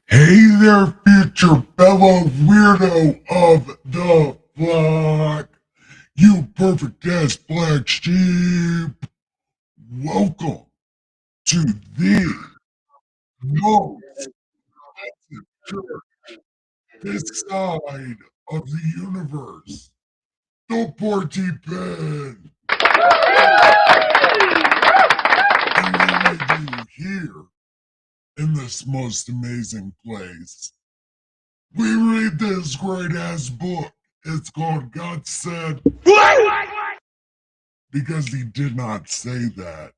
Hey there, future fellow weirdo of the flock. You perfect ass black sheep. Welcome to the most church this side of the universe. The Porty Pen. And what I do here in this most amazing place, we read this great ass book. It's called God Said. Because he did not say that.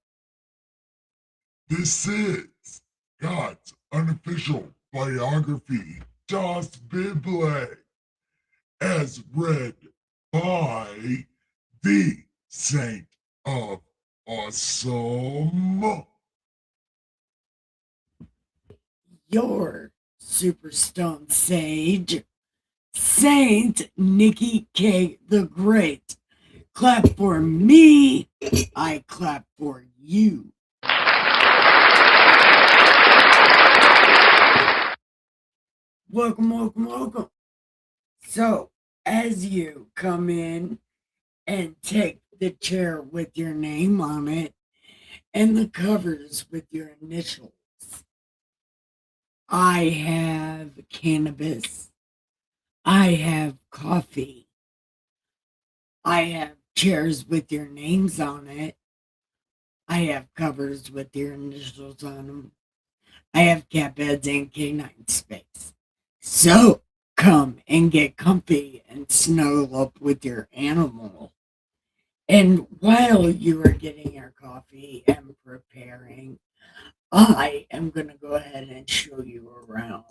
This is God's unofficial biography, Das Bible, as read by the Saint of Awesome. Your Superstone Sage, Saint Nikki K. the Great. Clap for me, I clap for you. Welcome. So, as you come in and take the chair with your name on it and the covers with your initials, I have cannabis. I have coffee. I have chairs with your names on it. I have covers with your initials on them. I have cat beds and canine space. So come and get comfy and snuggle up with your animal. And while you are getting your coffee and preparing, I am going to go ahead and show you around.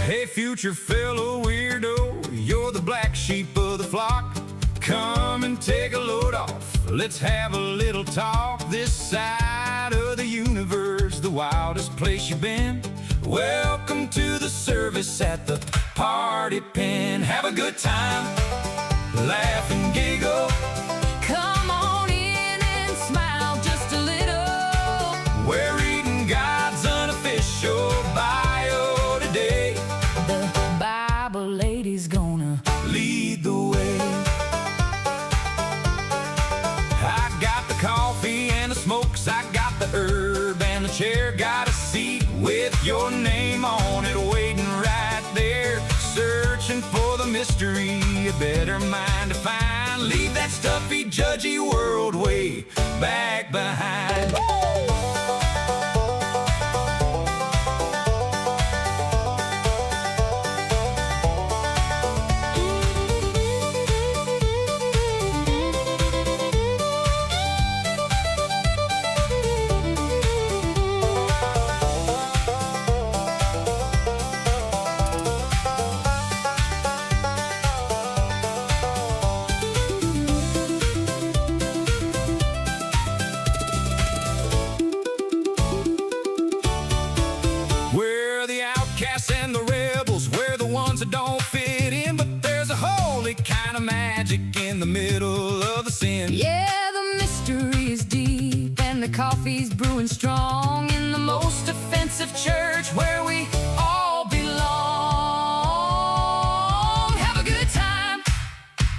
Hey, future fellow weirdo, you're the black sheep of the flock. Come and take a load off. Let's have a little talk. This side of the universe, the wildest place you've been. Welcome to the service at the Party Pen. Have a good time, laugh and giggle. Come on in and smile just a little. We're reading God's unofficial bio today. The Bible lady's gonna Lead the way. I got the coffee and the smokes, I got the herb and the chair. Got a seat with your name on it, waiting right there. Searching for the mystery, a better mind to find. Leave that stuffy, judgy world way back behind. We're the outcasts and the rebels, we're the ones that don't fit in. But there's a holy kind of magic in the middle of the sin. Yeah, the mystery is deep and the coffee's brewing strong in the most offensive church where we all belong. Have a good time,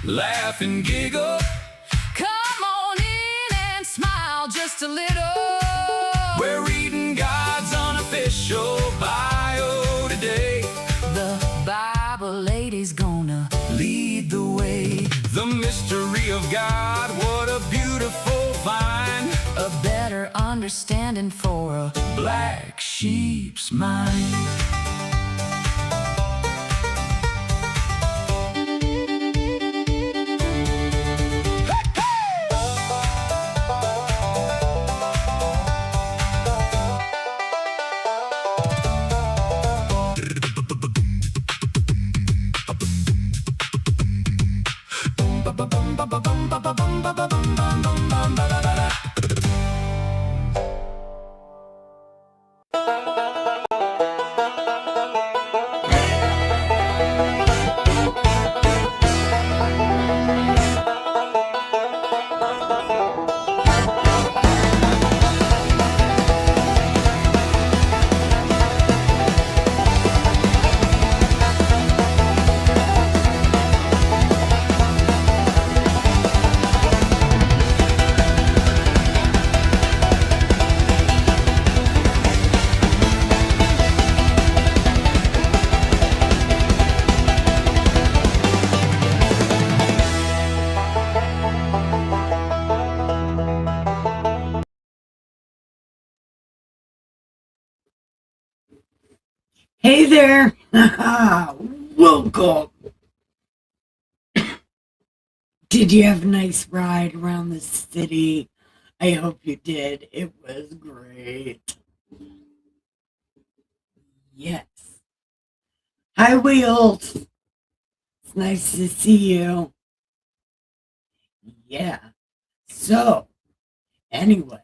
Laugh and giggle. come on in and smile just a little. We're reading God's unofficial bio today. The Bible lady's gonna Lead the way. The mystery of God, what a beautiful find. a better understanding for a Black sheep's mind. Hey there! Welcome! Did you have a nice ride around the city? I hope you did. It was great. Yes. Hi, Wheels. It's nice to see you. Yeah. So, anyway,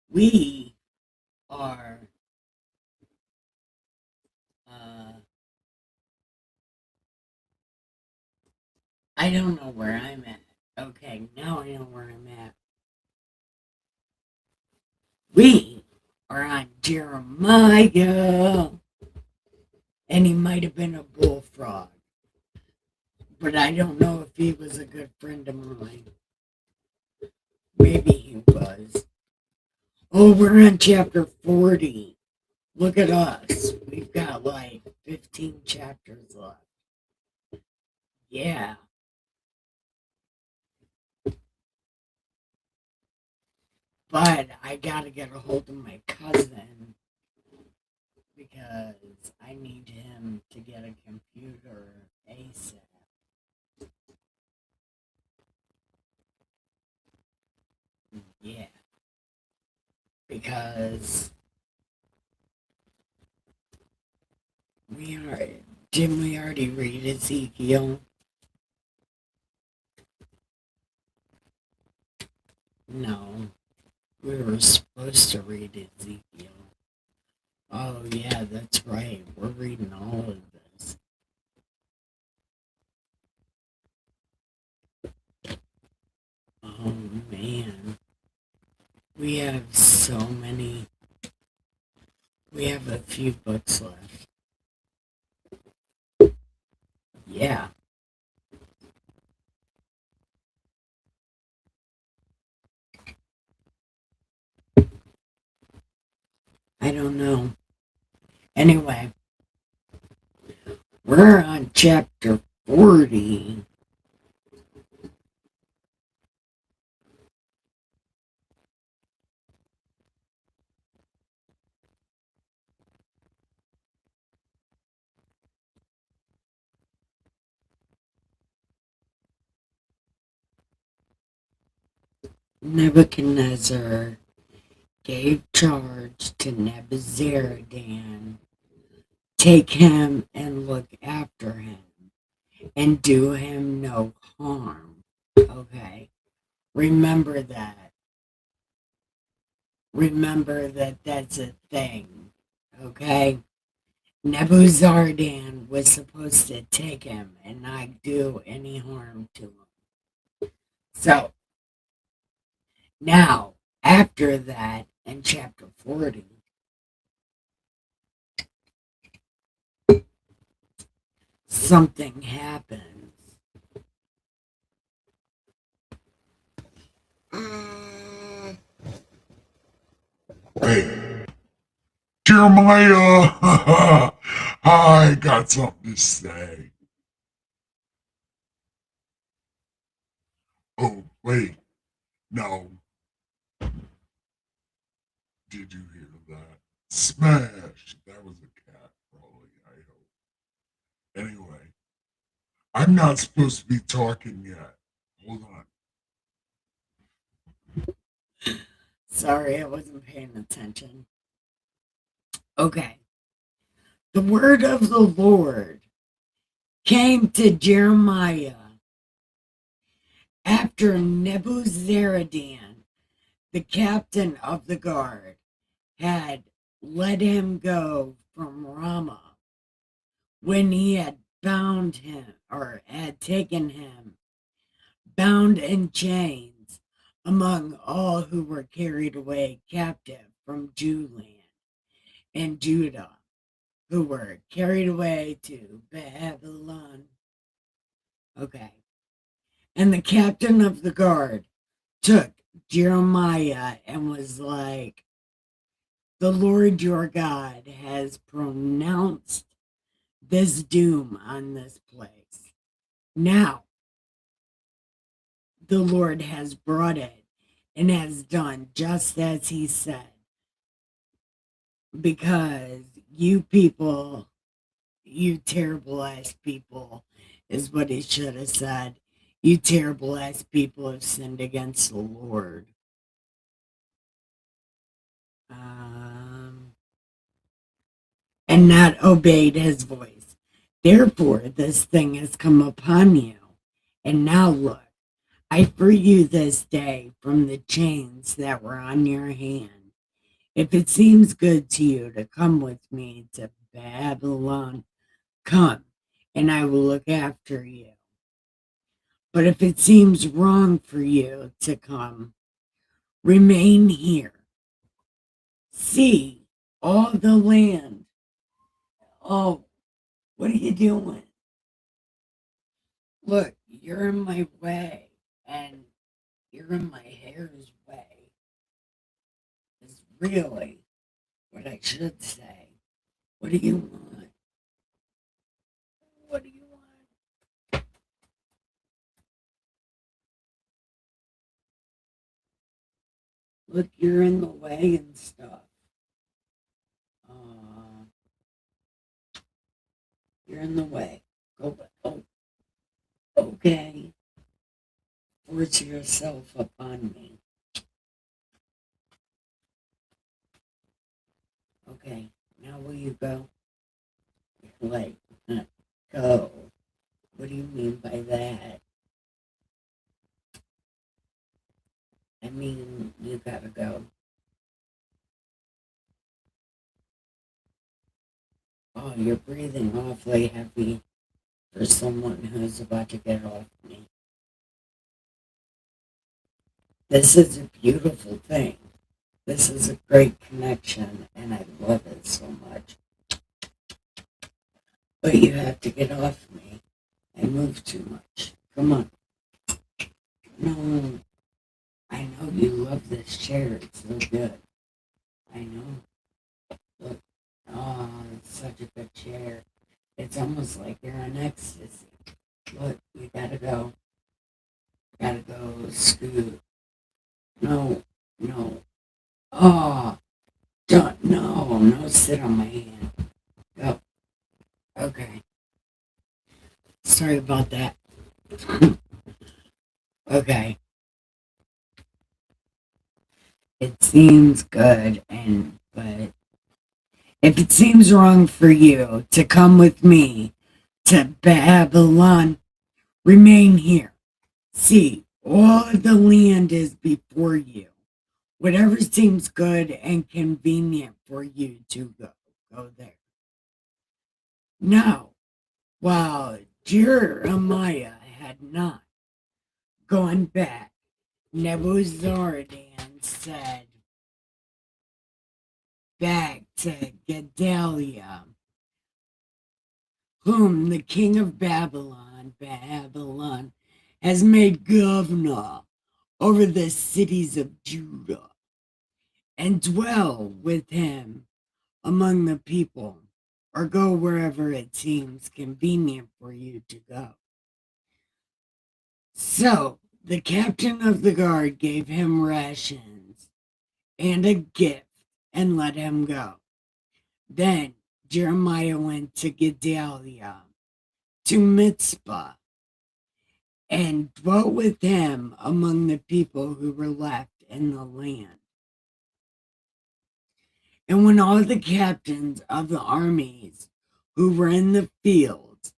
we are, I don't know where I'm at. Okay, now I know where I'm at. We are on Jeremiah. And he might have been a bullfrog, but I don't know if he was a good friend of mine. Maybe he was. Oh, we're on chapter 40. Look at us. We've got like 15 chapters left. Yeah. But I gotta get a hold of my cousin because I need him to get a computer ASAP. Yeah. Because didn't we already read Ezekiel? No. We were supposed to read Ezekiel. Oh, yeah, that's right. We're reading all of this. Oh, man. We have so many. We have a few books left. Yeah. I don't know. Anyway, we're on chapter 40. Nebuchadnezzar gave charge to Nebuzaradan, take him and look after him, and do him no harm. Okay, remember that. Remember that that's a thing. Okay, Nebuzaradan was supposed to take him and not do any harm to him. So now, after that, in chapter 40, something happens. Hey, Jeremiah, I got something to say. Oh, wait, no. Did you hear that? Smash! That was a cat, probably, I hope. Anyway, I'm not supposed to be talking yet. Hold on. Sorry, I wasn't paying attention. Okay. The word of the Lord came to Jeremiah after Nebuzaradan, the captain of the guard, had let him go from Ramah when he had bound him or had taken him bound in chains among all who were carried away captive from Jewland and Judah, who were carried away to Babylon. Okay. And the captain of the guard took Jeremiah and was like, the Lord your God has pronounced this doom on this place. Now, the Lord has brought it and has done just as he said. because you people, you terrible ass people, is what he should have said. You terrible ass people have sinned against the Lord. Um, and not obeyed his voice. Therefore, this thing has come upon you. And now look, I free you this day from the chains that were on your hand. If it seems good to you to come with me to Babylon, come, and I will look after you. But if it seems wrong for you to come, remain here. See all the land. Oh, what are you doing? Look, you're in my way, and you're in my hair's way. Is really what I should say. What do you want? What do you want? Look, you're in the way and stuff. You're in the way. Go back. Oh, okay. Force yourself upon me. Okay, now will you go? Like, go. What do you mean by that? I mean, you gotta go. Oh, you're breathing awfully heavy for someone who's about to get off me. This is a beautiful thing. This is a great connection, and I love it so much. But you have to get off me. I move too much. Come on. No. I know you love this chair. It's so good. I know. Look. Oh, it's such a good chair. It's almost like you're on ecstasy. Look, you gotta go. Gotta go scoot. No, no. Oh, don't, no, sit on my hand. Go. Okay. Sorry about that. Okay. It seems good, but if it seems wrong for you to come with me to Babylon, remain here. See, all the land is before you. Whatever seems good and convenient for you to go there. Now, while Jeremiah had not gone back, Nebuzaradan said back to Gedaliah, whom the king of Babylon has made governor over the cities of Judah, and dwell with him among the people, or go wherever it seems convenient for you to go. So the captain of the guard gave him rations and a gift and let him go. Then Jeremiah went to Gedaliah to Mitzpah and dwelt with him among the people who were left in the land. And when all the captains of the armies who were in the fields,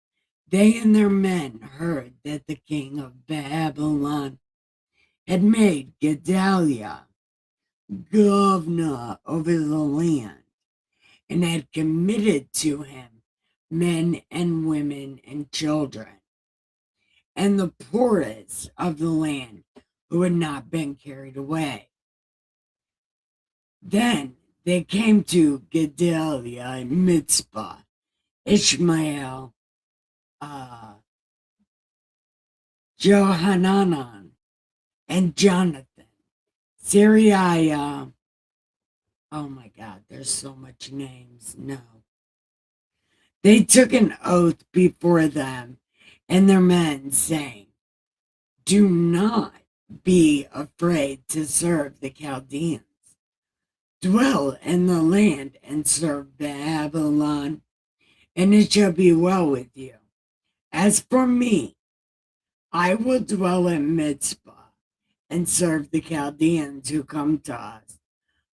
they and their men heard that the king of Babylon had made Gedaliah governor over the land and had committed to him men and women and children, and the poorest of the land who had not been carried away. Then they came to Gedaliah in Mitzpah, Ishmael, Johanan, and Jonathan, Syriah. Oh my God, there's so much names. No. They took an oath before them and their men, saying, do not be afraid to serve the Chaldeans, dwell in the land and serve Babylon, and it shall be well with you. As for me, I will dwell in Mizpah and serve the Chaldeans who come to us.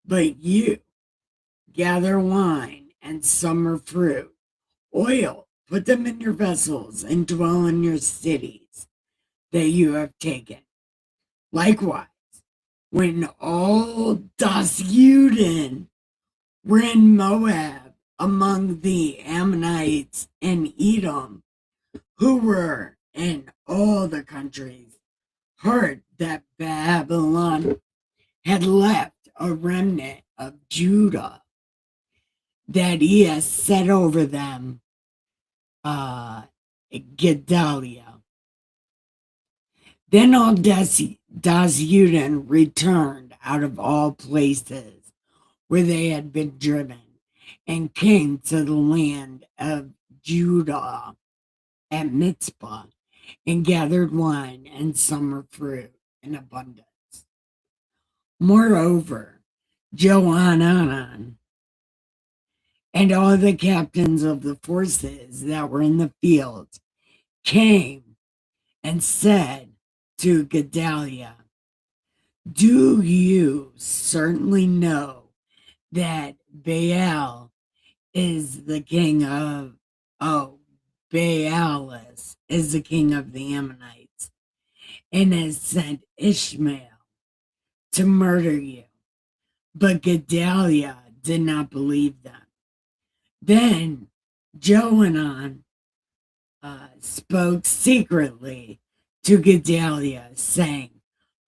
But you gather wine and summer fruit, oil, put them in your vessels, and dwell in your cities that you have taken. Likewise, when all Das Yudin were in Moab among the Ammonites and Edom, who were in all the countries, heard that Babylon had left a remnant of Judah, that he has set over them Gedaliah. Then all Dazudin returned out of all places where they had been driven, and came to the land of Judah at Mizpah, and gathered wine and summer fruit in abundance. Moreover, Johanan and all the captains of the forces that were in the field came and said to Gedaliah, do you certainly know that Baal is the king of, Baalis is the king of the Ammonites, and has sent Ishmael to murder you? But Gedaliah did not believe them. Then Johanan spoke secretly to Gedaliah, saying,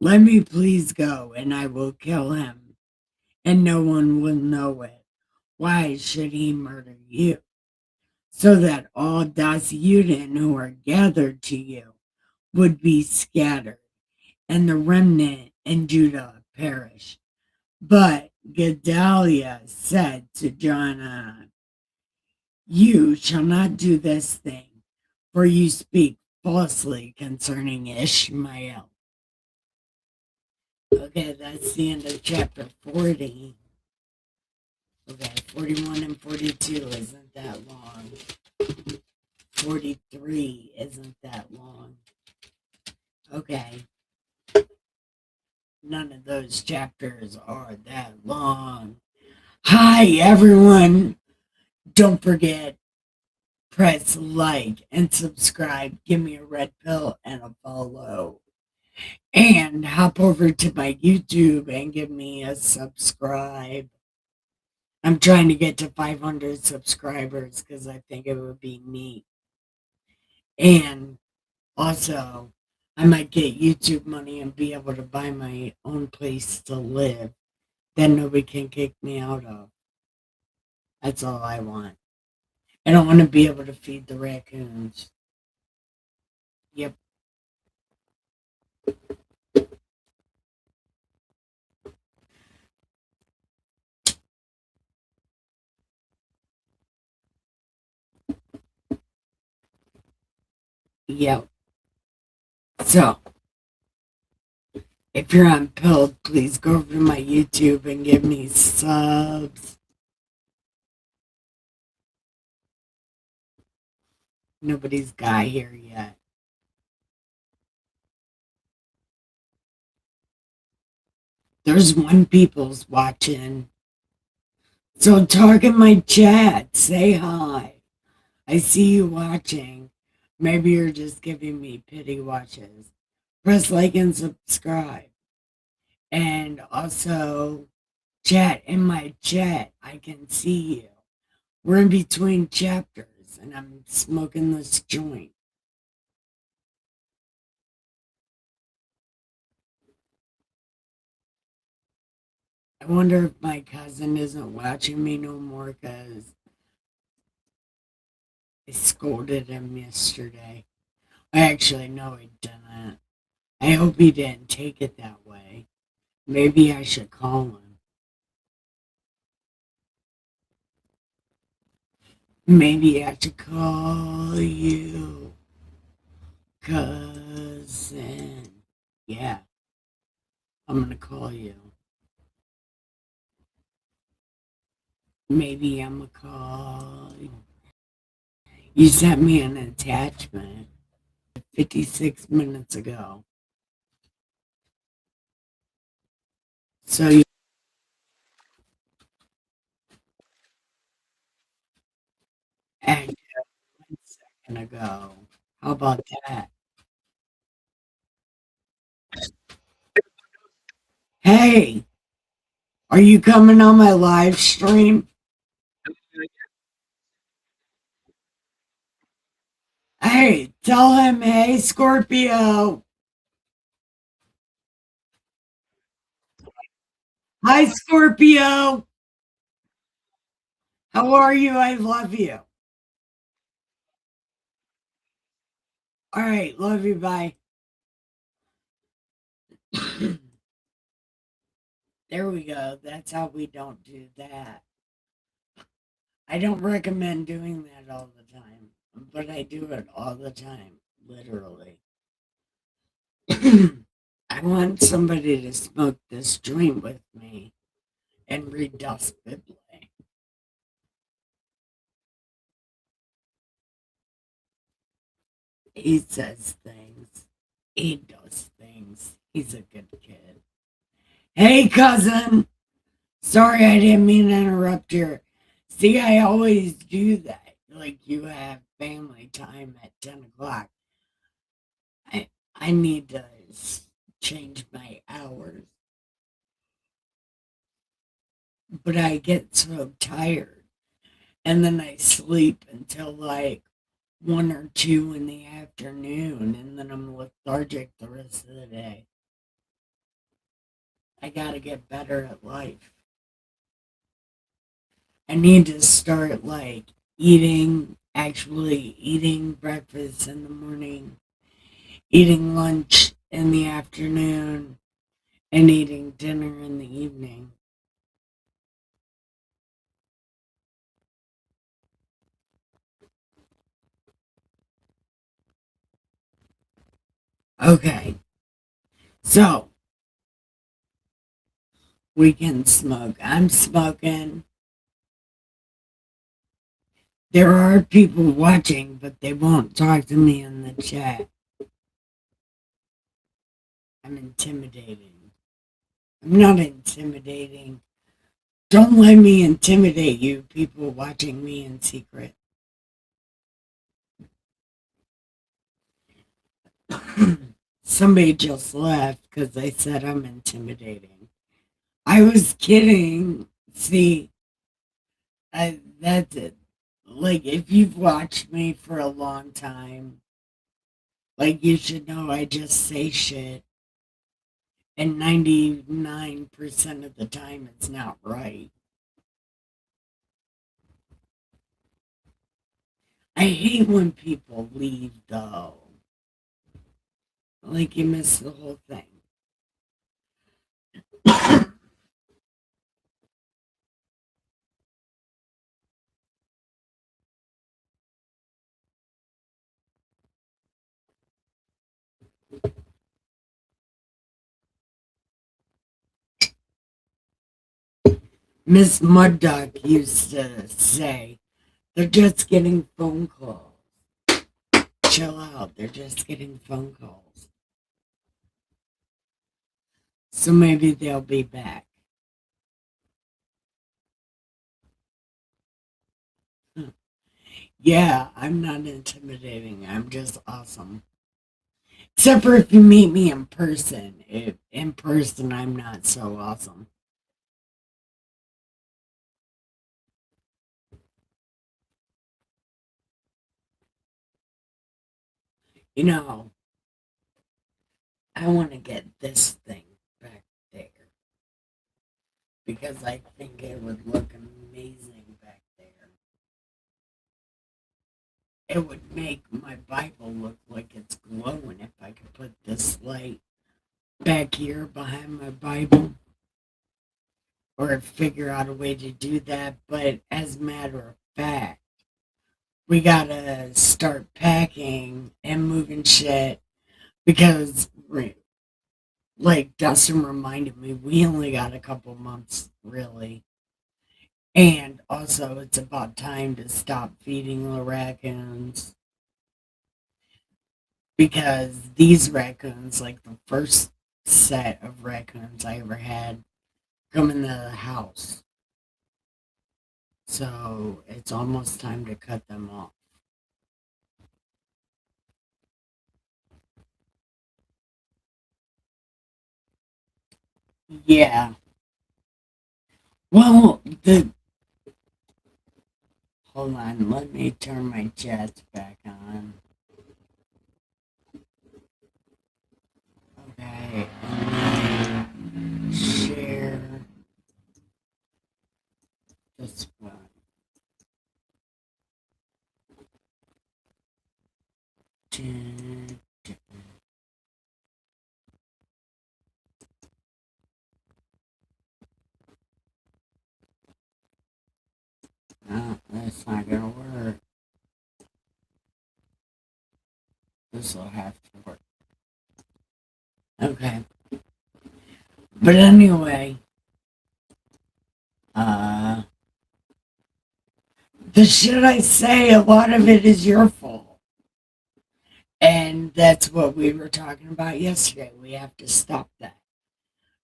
let me please go, and I will kill him, and no one will know it. Why should he murder you? So that all Dazudin who are gathered to you would be scattered, and the remnant in Judah perish. But Gedaliah said to Johanan, you shall not do this thing, for you speak falsely concerning Ishmael. Okay, that's the end of chapter 40. Okay, 41 and 42 isn't that long. 43 isn't that long. Okay. None of those chapters are that long. Hi, everyone. Don't forget, press like and subscribe. Give me a red pill and a follow. And hop over to my YouTube and give me a subscribe. I'm trying to get to 500 subscribers because I think it would be neat. And also, I might get YouTube money and be able to buy my own place to live that nobody can kick me out of. That's all I want. And I want to be able to feed the raccoons. Yep. Yep. So, if you're on Pill, please go over to my YouTube and give me subs. Nobody's got here yet. There's one people's watching. So talk in my chat. Say hi. I see you watching. Maybe you're just giving me pity watches. Press like and subscribe. And also chat in my chat. I can see you. We're in between chapters and I'm smoking this joint. I wonder if my cousin isn't watching me no more because I scolded him yesterday. I actually know he didn't. I hope he didn't take it that way. Maybe I should call him. Maybe I should call you, cousin. Yeah, I'm gonna call you. Maybe I'm a call. You sent me an attachment 56 minutes ago. So you acted 1 second ago. How about that? Hey, are you coming on my live stream? Hey, tell him, hey, Scorpio. Hi, Scorpio. How are you? I love you. All right, love you. Bye. There we go. That's how we don't do that. I don't recommend doing that all the time, but I do it all the time, literally. I want somebody to smoke this joint with me and read Dust Biblically. He says things. He does things. He's a good kid. Hey, cousin. Sorry, I didn't mean to interrupt your. See, I always do that. Like you have family time at 10 o'clock. I need to change my hours, but I get so tired, and then I sleep until like 1 or 2 in the afternoon, and then I'm lethargic the rest of the day. I gotta get better at life. I need to start like actually eating breakfast in the morning, eating lunch in the afternoon, and eating dinner in the evening. Okay, so we can smoke. I'm smoking. There are people watching, but they won't talk to me in the chat. I'm intimidating. I'm not intimidating. Don't let me intimidate you, people watching me in secret. Somebody just left because they said I'm intimidating. I was kidding. See, that's it. Like, if you've watched me for a long time, like, you should know I just say shit. And 99% of the time, it's not right. I hate when people leave, though. Like, you miss the whole thing. Miss Mudduck used to say, they're just getting phone calls. Chill out, they're just getting phone calls. So maybe they'll be back. Yeah, I'm not intimidating. I'm just awesome. Except for if you meet me in person. If in person, I'm not so awesome. You know, I want to get this thing back there because I think it would look amazing back there. It would make my Bible look like it's glowing if I could put this light back here behind my Bible or figure out a way to do that. But as a matter of fact, we gotta start packing and moving shit because, like Dustin reminded me, we only got a couple months really. And also, it's about time to stop feeding the raccoons because these raccoons, like the first set of raccoons I ever had, come into the house. So it's almost time to cut them off. Yeah. Well, hold on, let me turn my chats back on. Okay, and then share this one. No, that's not gonna work. This will have to work. Okay. But anyway, uh, the shit I say, a lot of it is your fault. And that's what we were talking about yesterday. We have to stop that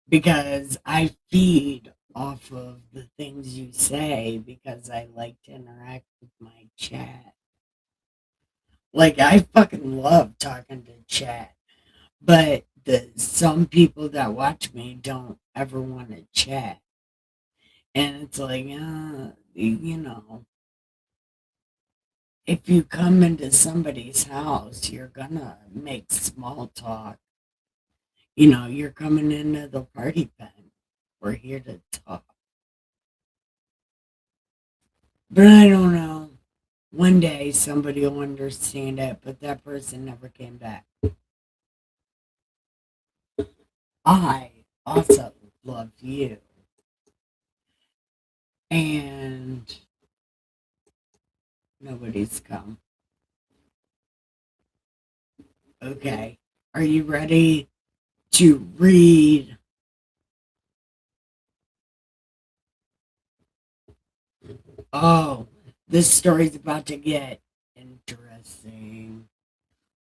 because I feed off of the things you say because I like to interact with my chat. Like, I fucking love talking to chat, but some people that watch me don't ever want to chat. And it's like, if you come into somebody's house, you're gonna make small talk. You're coming into the party pen. We're here to talk. But I don't know. One day somebody will understand it, but that person never came back. I also love you. And nobody's come. Okay. Are you ready to read? Oh, this story's about to get interesting.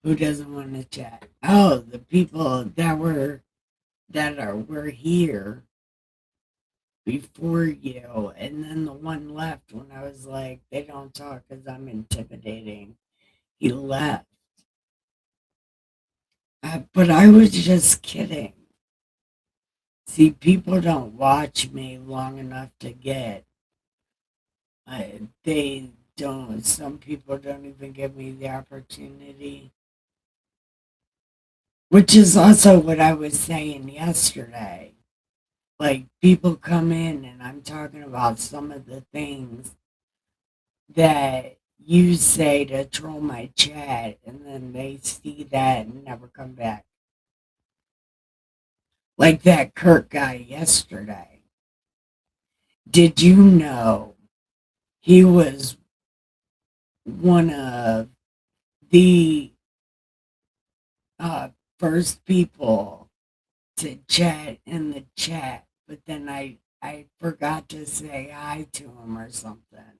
Who doesn't want to chat? Oh, the people that were here before you, and then the one left when I was like, they don't talk because I'm intimidating. He left. But I was just kidding. See, people don't watch me long enough to get. They don't. Some people don't even give me the opportunity. Which is also what I was saying yesterday. Like, people come in and I'm talking about some of the things that you say to troll my chat, and then they see that and never come back. Like that Kurt guy yesterday. Did you know he was one of the uh, first people to chat in the chat, but then I forgot to say hi to him or something,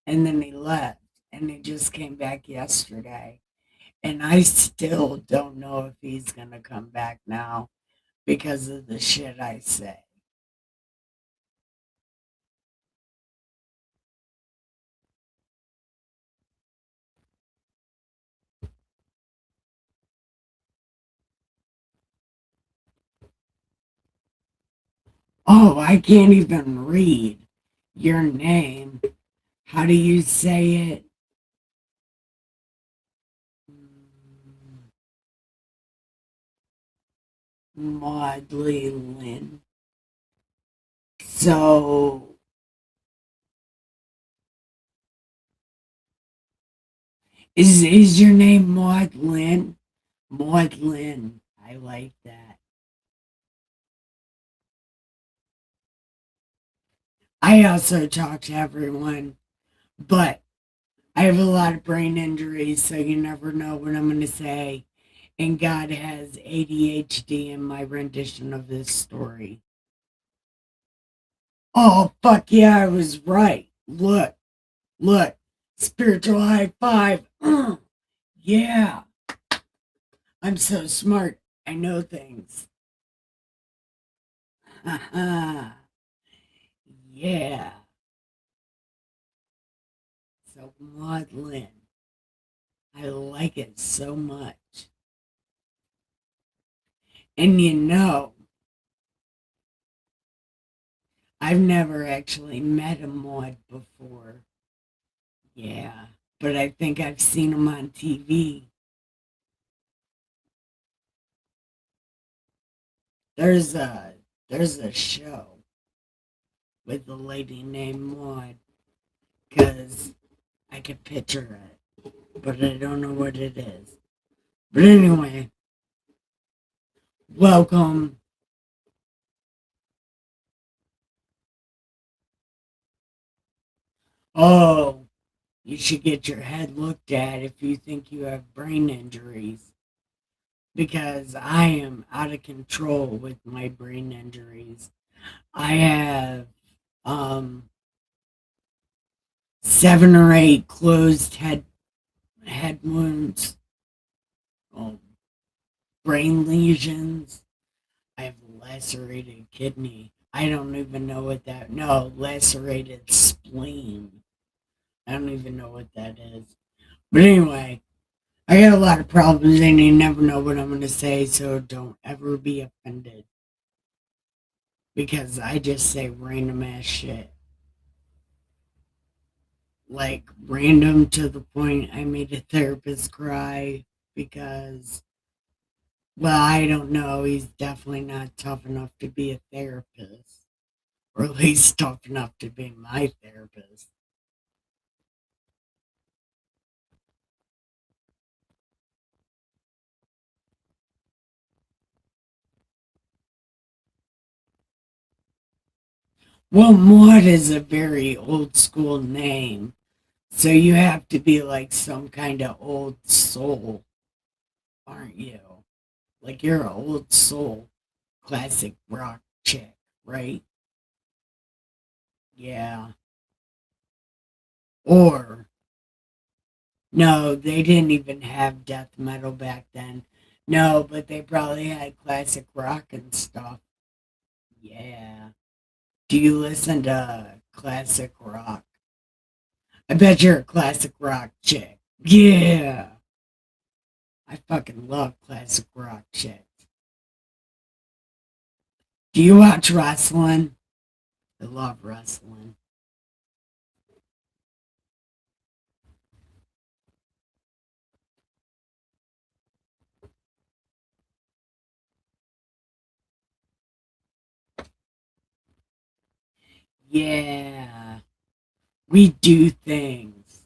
and then he left, and he just came back yesterday, and I still don't know if he's gonna come back now because of the shit I say. Oh, I can't even read your name. How do you say it? Maudley Lynn. So, is your name Maudlin? Maudlin. I like that. I also talk to everyone, but I have a lot of brain injuries, so you never know what I'm going to say. And God has ADHD in my rendition of this story. Oh, fuck yeah, I was right. Look, look. Spiritual high five. Yeah. I'm so smart. I know things. Yeah. So maudlin. I like it so much. And I've never actually met a mod before. Yeah. But I think I've seen them on TV. There's a there's a show with a lady named Maud because I can picture it, but I don't know what it is. But anyway, welcome. Oh, you should get your head looked at if you think you have brain injuries because I am out of control with my brain injuries. I have um 7 or 8 closed head wounds, um, brain lesions. I have lacerated kidney. I don't even know what that. No, lacerated spleen. I don't even know what that is. But anyway, I got a lot of problems and you never know what I'm going to say, so don't ever be offended. Because I just say random ass shit. Like, random to the point I made a therapist cry because, well, I don't know. He's definitely not tough enough to be a therapist. Or at least tough enough to be my therapist. Well, Maud is a very old school name. So you have to be like some kind of old soul, aren't you? Like you're an old soul, classic rock chick, right? Yeah. Or, no, they didn't even have death metal back then. No, but they probably had classic rock and stuff. Yeah. Do you listen to classic rock? I bet you're a classic rock chick. Yeah. I fucking love classic rock chicks. Do you watch wrestling? I love wrestling. Yeah. We do things.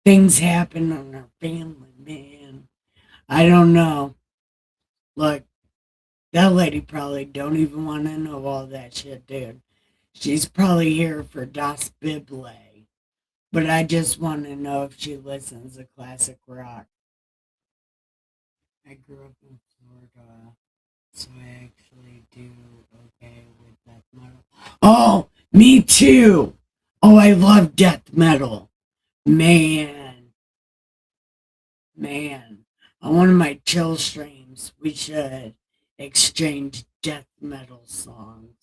Things happen in our family, man. I don't know. Look, that lady probably don't even want to know all that shit, dude. She's probably here for Das Bible. But I just want to know if she listens to classic rock. I grew up in Florida, so I actually do okay with death metal. Oh, me too. Oh, I love death metal. Man, man. On one of my chill streams, we should exchange death metal songs.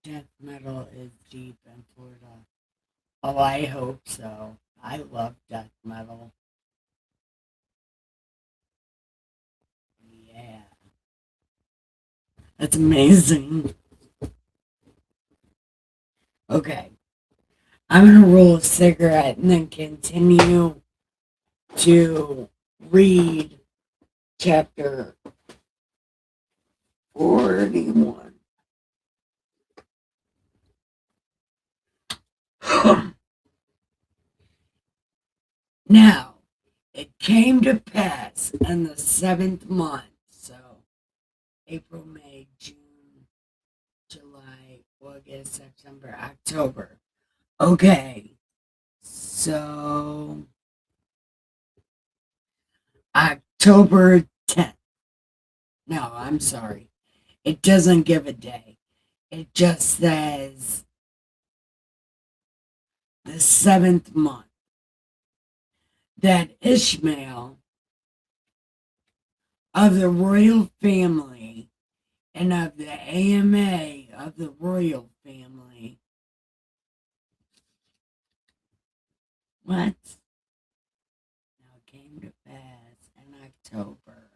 Death metal is deep in Florida. Oh, I hope so. I love death metal. Yeah, that's amazing. Okay, I'm gonna roll a cigarette and then continue to read chapter 41. Now, it came to pass in the 7th month, so April, May, June, July, August, September, October. Okay, so October 10th. No, I'm sorry. It doesn't give a day. It just says the 7th month that Ishmael of the royal family and of the AMA of the royal family. What? Now it came to pass in October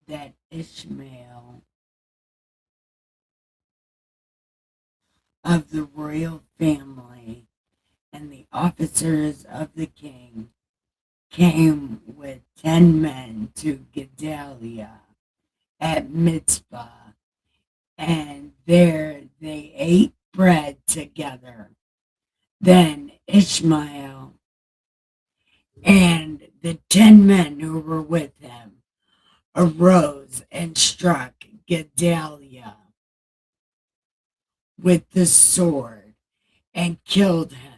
that Ishmael of the royal family and the officers of the king came with 10 men to Gedaliah at Mitzvah, and there they ate bread together. Then Ishmael and the 10 men who were with him arose and struck Gedaliah with the sword and killed him.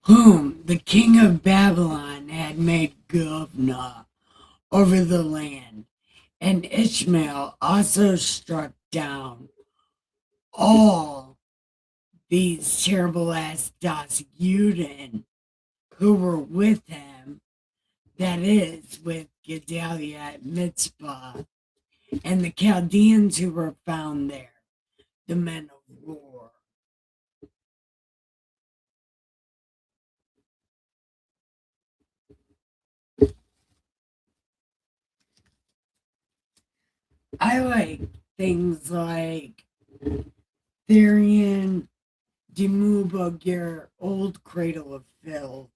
Whom the king of Babylon had made governor over the land. And Ishmael also struck down all these terrible Ashdod who were with him, that is, with Gedaliah at Mitzvah, and the Chaldeans who were found there, the men of war. I like things like Therian, Demubagir, Old Cradle of Filth.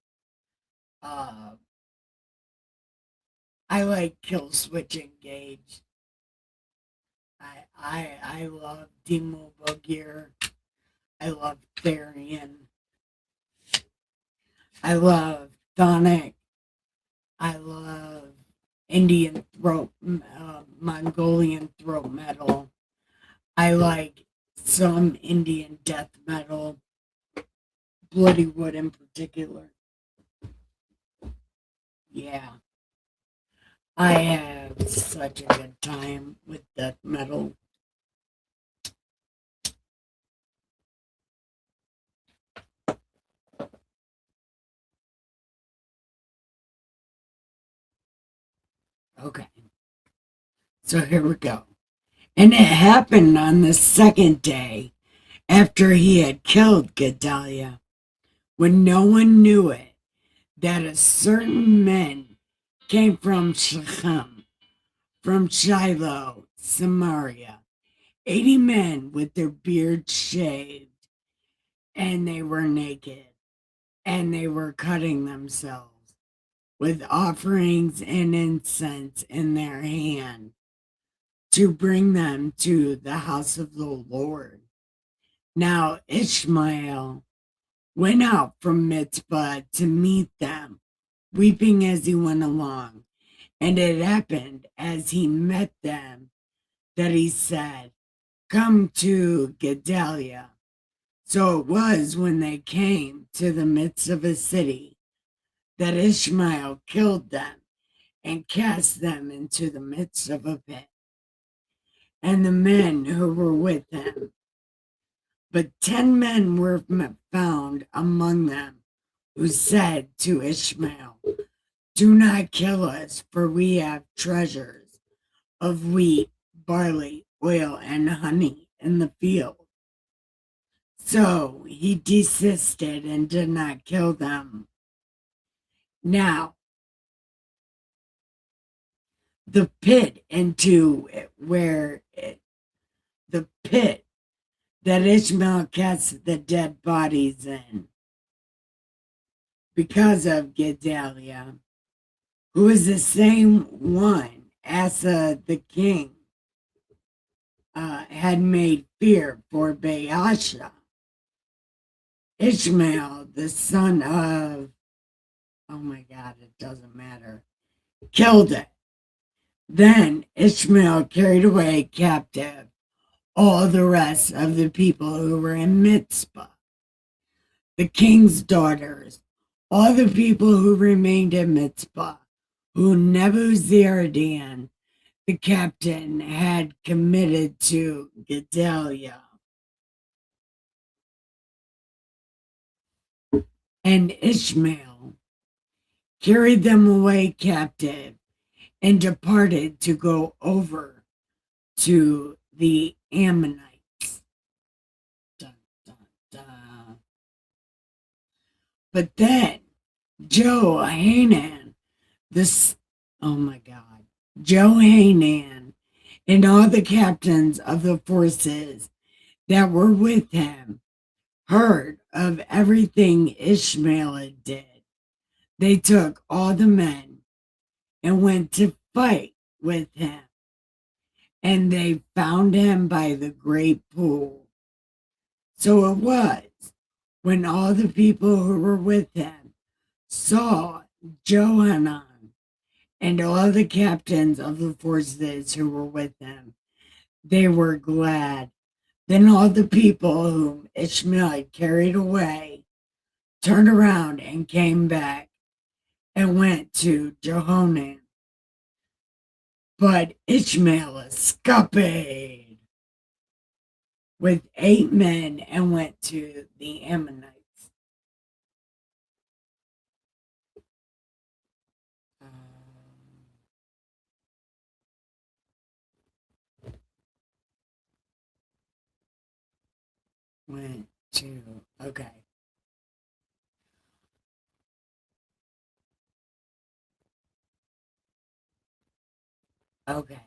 I like Kill Switch Engage. I love Demubagir. I love Therian. I love Thonic. I love Indian throat, Mongolian throat metal. I like some Indian death metal, Bloody Wood in particular. Yeah. I have such a good time with death metal. Okay. So here we go. And it happened on the 2nd day after he had killed Gedaliah, when no one knew it, that a certain man came from Shechem, from Shiloh, Samaria, 80 men with their beards shaved, and they were naked, and they were cutting themselves with offerings and incense in their hand to bring them to the house of the Lord. Now Ishmael went out from Mitzvah to meet them, weeping as he went along. And it happened as he met them that he said, "Come to Gedaliah." So it was when they came to the midst of a city that Ishmael killed them and cast them into the midst of a pit, and the men who were with him. But 10 men were found among them who said to Ishmael, "Do not kill us, for we have treasures of wheat, barley, oil, and honey in the field." So he desisted and did not kill them. Now, the pit the pit that Ishmael cast the dead bodies in, because of Gedaliah, who is the same one Asa the king had made fear for Baasha. Ishmael, the son of, oh my God, it doesn't matter, killed it. Then Ishmael carried away captive all the rest of the people who were in Mitzvah, the king's daughters, all the people who remained in Mitzpah, who Nebuzaradan, the captain, had committed to Gedaliah. And Ishmael carried them away captive and departed to go over to the Ammonites. Dun, dun, dun. But then Johanan, oh my God, Johanan and all the captains of the forces that were with him heard of everything Ishmael did. They took all the men and went to fight with him, and they found him by the great pool. So it was when all the people who were with him saw Johanan and all the captains of the forces who were with him, they were glad. Then all the people whom Ishmael had carried away turned around and came back and went to Johanan. But Ishmael escaped with 8 men and went to the Ammonites. Went to, okay. Okay.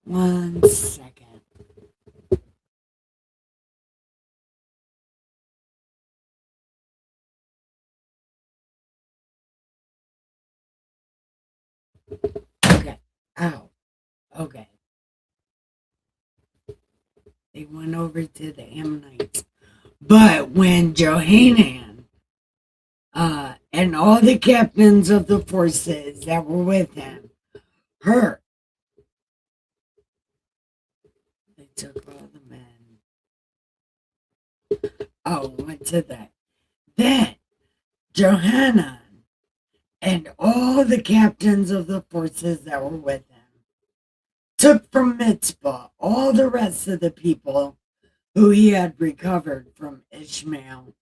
1 second. Okay. Ow. Okay. They went over to the Ammonites. But when Johanan and all the captains of the forces that were with him heard, they took all the men. Oh, went to that. Then Johanan and all the captains of the forces that were with him took from Mitzpah all the rest of the people who he had recovered from Ishmael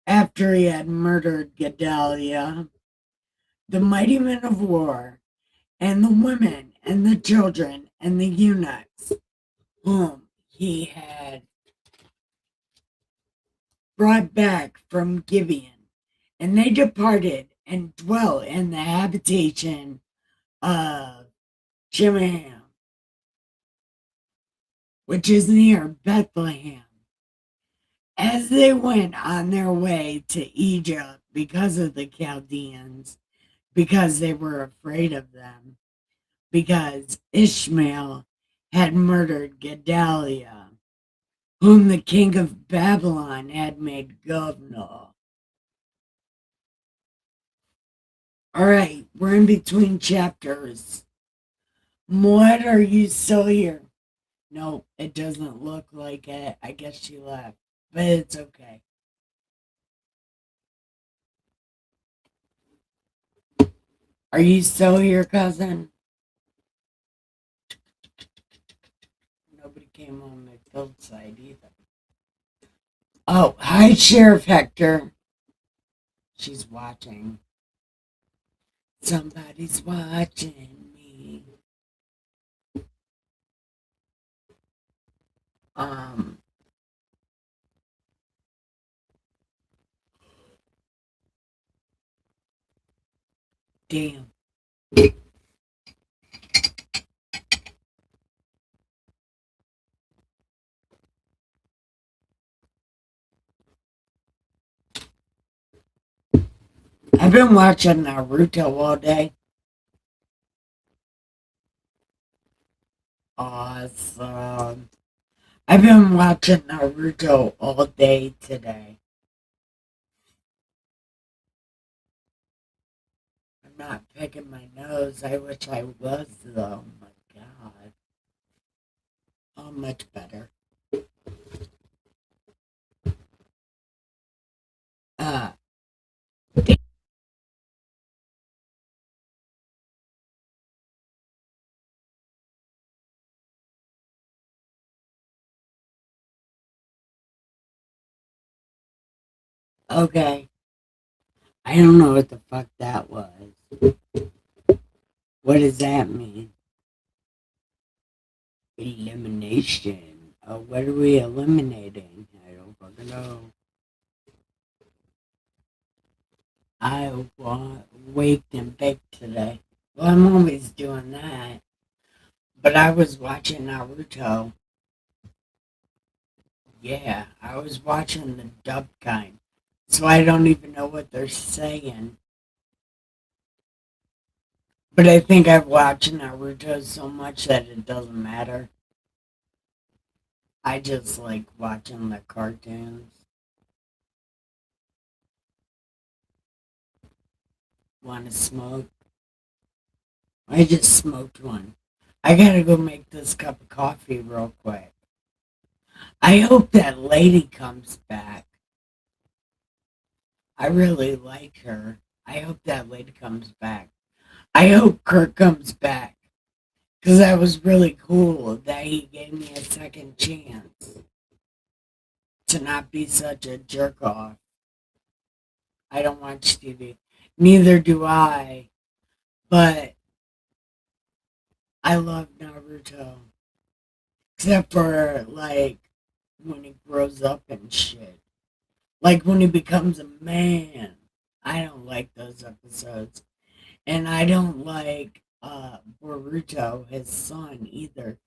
after he had murdered Gedaliah, the mighty men of war, and the women and the children and the eunuchs whom he had brought back from Gibeon. And they departed and dwelt in the habitation of Jerimiah, which is near Bethlehem. As they went on their way to Egypt because of the Chaldeans, because they were afraid of them, because Ishmael had murdered Gedaliah, whom the king of Babylon had made governor. All right, we're in between chapters. What, are you still here? No, it doesn't look like it. I guess she left, but it's okay. Are you still here, cousin? Nobody came on my field side either. Oh, hi, Sheriff Hector. She's watching. Somebody's watching me. Damn. I've been watching Naruto all day. Awesome. I've been watching Naruto all day today. I'm not picking my nose. I wish I was, though. Oh my God. Oh, much better. Uh, okay. I don't know what the fuck that was. What does that mean? Elimination. What are we eliminating? I don't fucking know. I waked and baked today. Well, I'm always doing that. But I was watching Naruto. Yeah, I was watching the dub kind. So I don't even know what they're saying. But I think I've watched Naruto so much that it doesn't matter. I just like watching the cartoons. Want to smoke? I just smoked one. I gotta go make this cup of coffee real quick. I hope that lady comes back. I really like her. I hope that lady comes back. I hope Kirk comes back. Because that was really cool that he gave me a second chance to not be such a jerk off. I don't watch TV. Neither do I. But I love Naruto. Except for, like, when he grows up and shit. Like, when he becomes a man. I don't like those episodes. And I don't like Boruto, his son, either.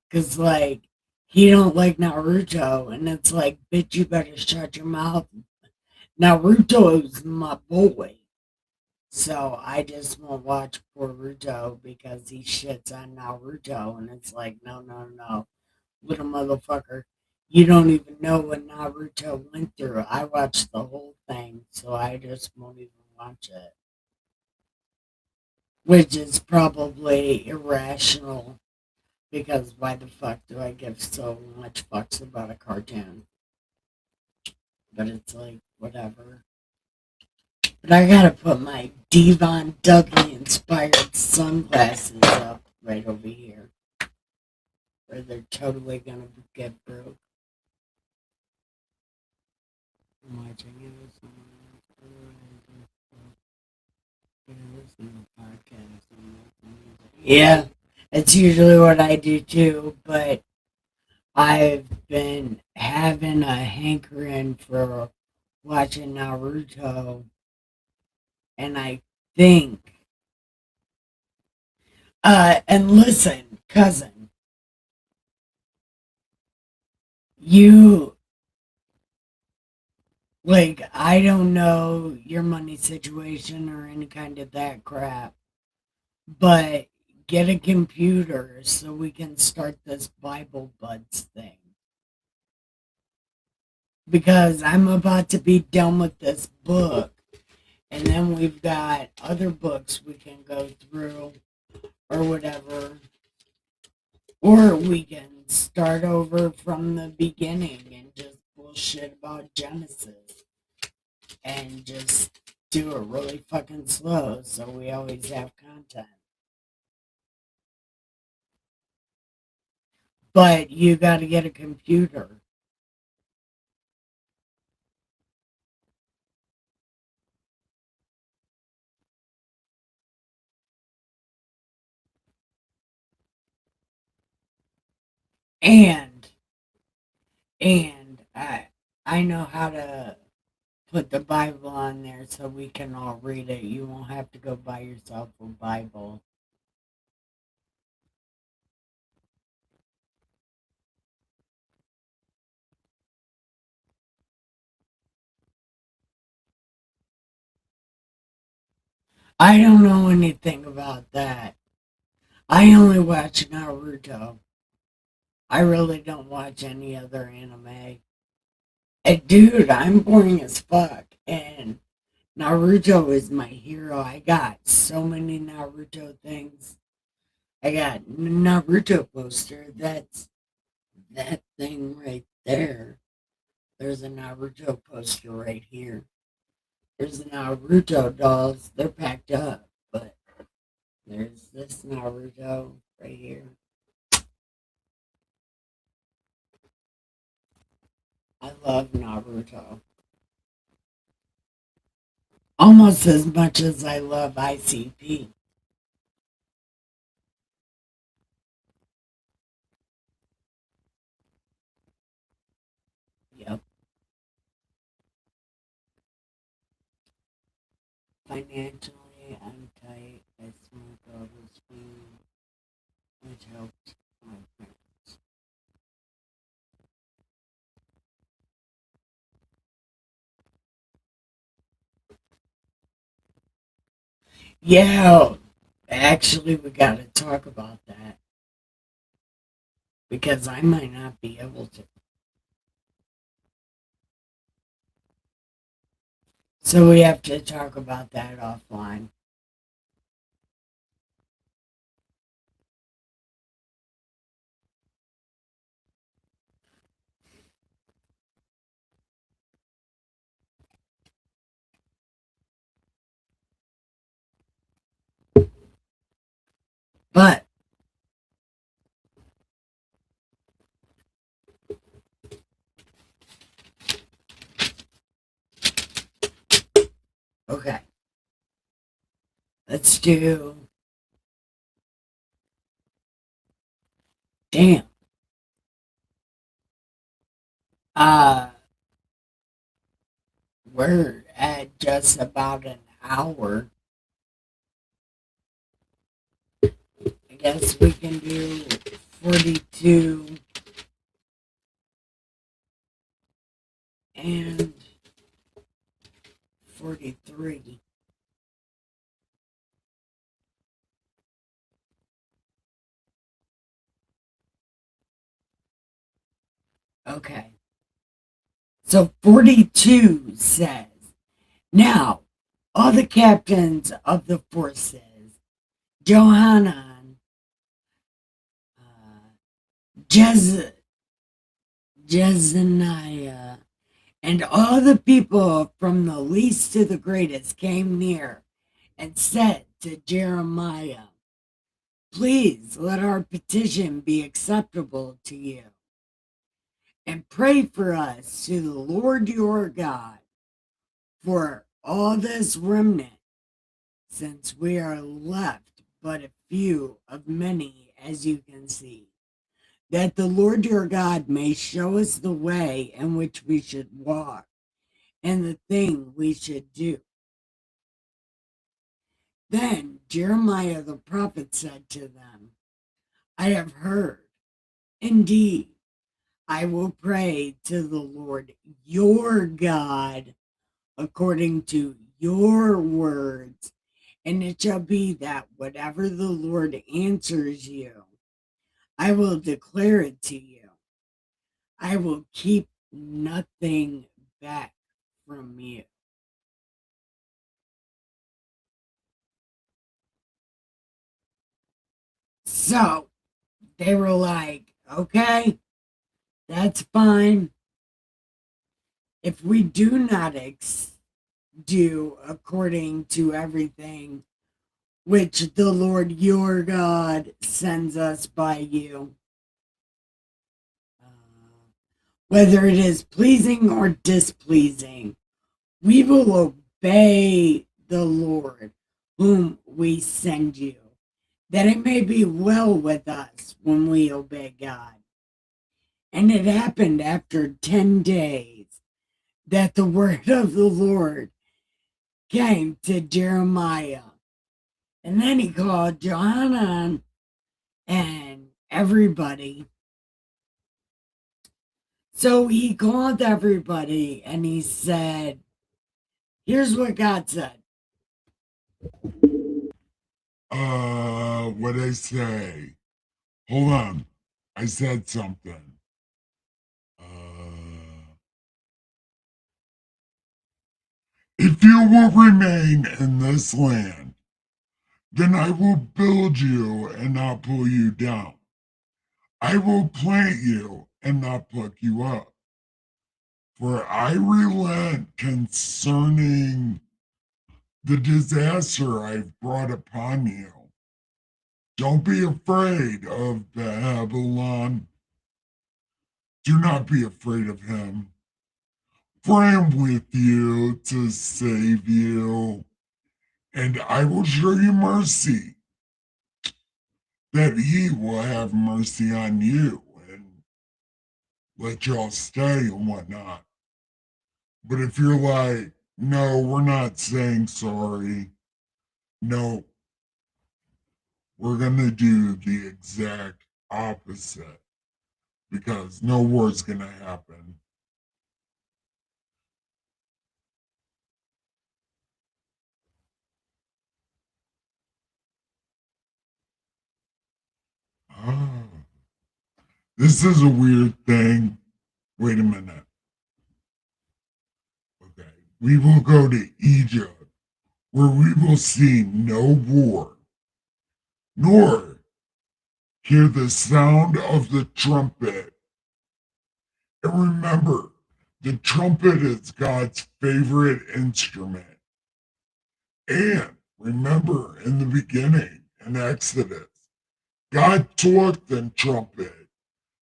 Because, like, he don't like Naruto. And it's like, bitch, you better shut your mouth. Naruto's my boy. So I just won't watch Boruto because he shits on Naruto. And it's like, no, no, no. Little motherfucker. You don't even know what Naruto went through. I watched the whole thing. So I just won't even watch it. Which is probably irrational because why the fuck do I give so much fucks about a cartoon? But it's like, whatever. But I gotta put my Devon Dudley inspired sunglasses up right over here. Or they're totally gonna get broke. I'm watching it. Yeah, it's usually what I do too, but I've been having a hankering for watching Naruto, and I think, and listen, cousin, you, like, I don't know your money situation or any kind of that crap, but get a computer so we can start this Bible Buds thing. Because I'm about to be done with this book, and then we've got other books we can go through or whatever. Or we can start over from the beginning and just bullshit about Genesis and just do it really fucking slow so we always have content. But you got to get a computer. And I know how to put the Bible on there so we can all read it. You won't have to go buy yourself a Bible. I don't know anything about that. I only watch Naruto. I really don't watch any other anime. And dude, I'm boring as fuck. And Naruto is my hero. I got so many Naruto things. I got Naruto poster. That's that thing right there. There's a Naruto poster right here. There's Naruto dolls. They're packed up, but there's this Naruto right here. I love Naruto. Almost as much as I love ICP. Yep. Financially, I'm tight. I smoke all this weed, which helped my parents. Yeah, actually, we got to talk about that because I might not be able to. So we have to talk about that offline. But okay, let's do. Damn. Uh, we're at just about an hour. I guess we can do 42 and 43. Okay. So 42 says, now, all the captains of the forces, Johanan, Jez, Jezaniah, and all the people from the least to the greatest came near and said to Jeremiah, please let our petition be acceptable to you, and pray for us to the Lord your God for all this remnant, since we are left but a few of many, as you can see, that the Lord your God may show us the way in which we should walk and the thing we should do. Then Jeremiah the prophet said to them, I have heard. Indeed, I will pray to the Lord your God according to your words, and it shall be that whatever the Lord answers you, I will declare it to you. I will keep nothing back from you. So they were like, okay, that's fine. If we do not do according to everything which the Lord your God sends us by you, whether it is pleasing or displeasing, we will obey the Lord whom we send you, that it may be well with us when we obey God. And it happened after 10 days that the word of the Lord came to Jeremiah. And then he called Johanan and everybody. So he called everybody and he said, here's what God said. What I say? Hold on. I said something. If you will remain in this land, then I will build you and not pull you down. I will plant you and not pluck you up. For I relent concerning the disaster I've brought upon you. Don't be afraid of Babylon. Do not be afraid of him. For I am with you to save you, and I will show you mercy, that he will have mercy on you and let y'all stay and whatnot. But if you're like, no, we're not saying sorry, no, we're going to do the exact opposite because no war's going to happen. Ah, this is a weird thing. Wait a minute. Okay. We will go to Egypt, where we will see no war, nor hear the sound of the trumpet. And remember, the trumpet is God's favorite instrument. And remember, in the beginning, in Exodus, God talked in trumpet.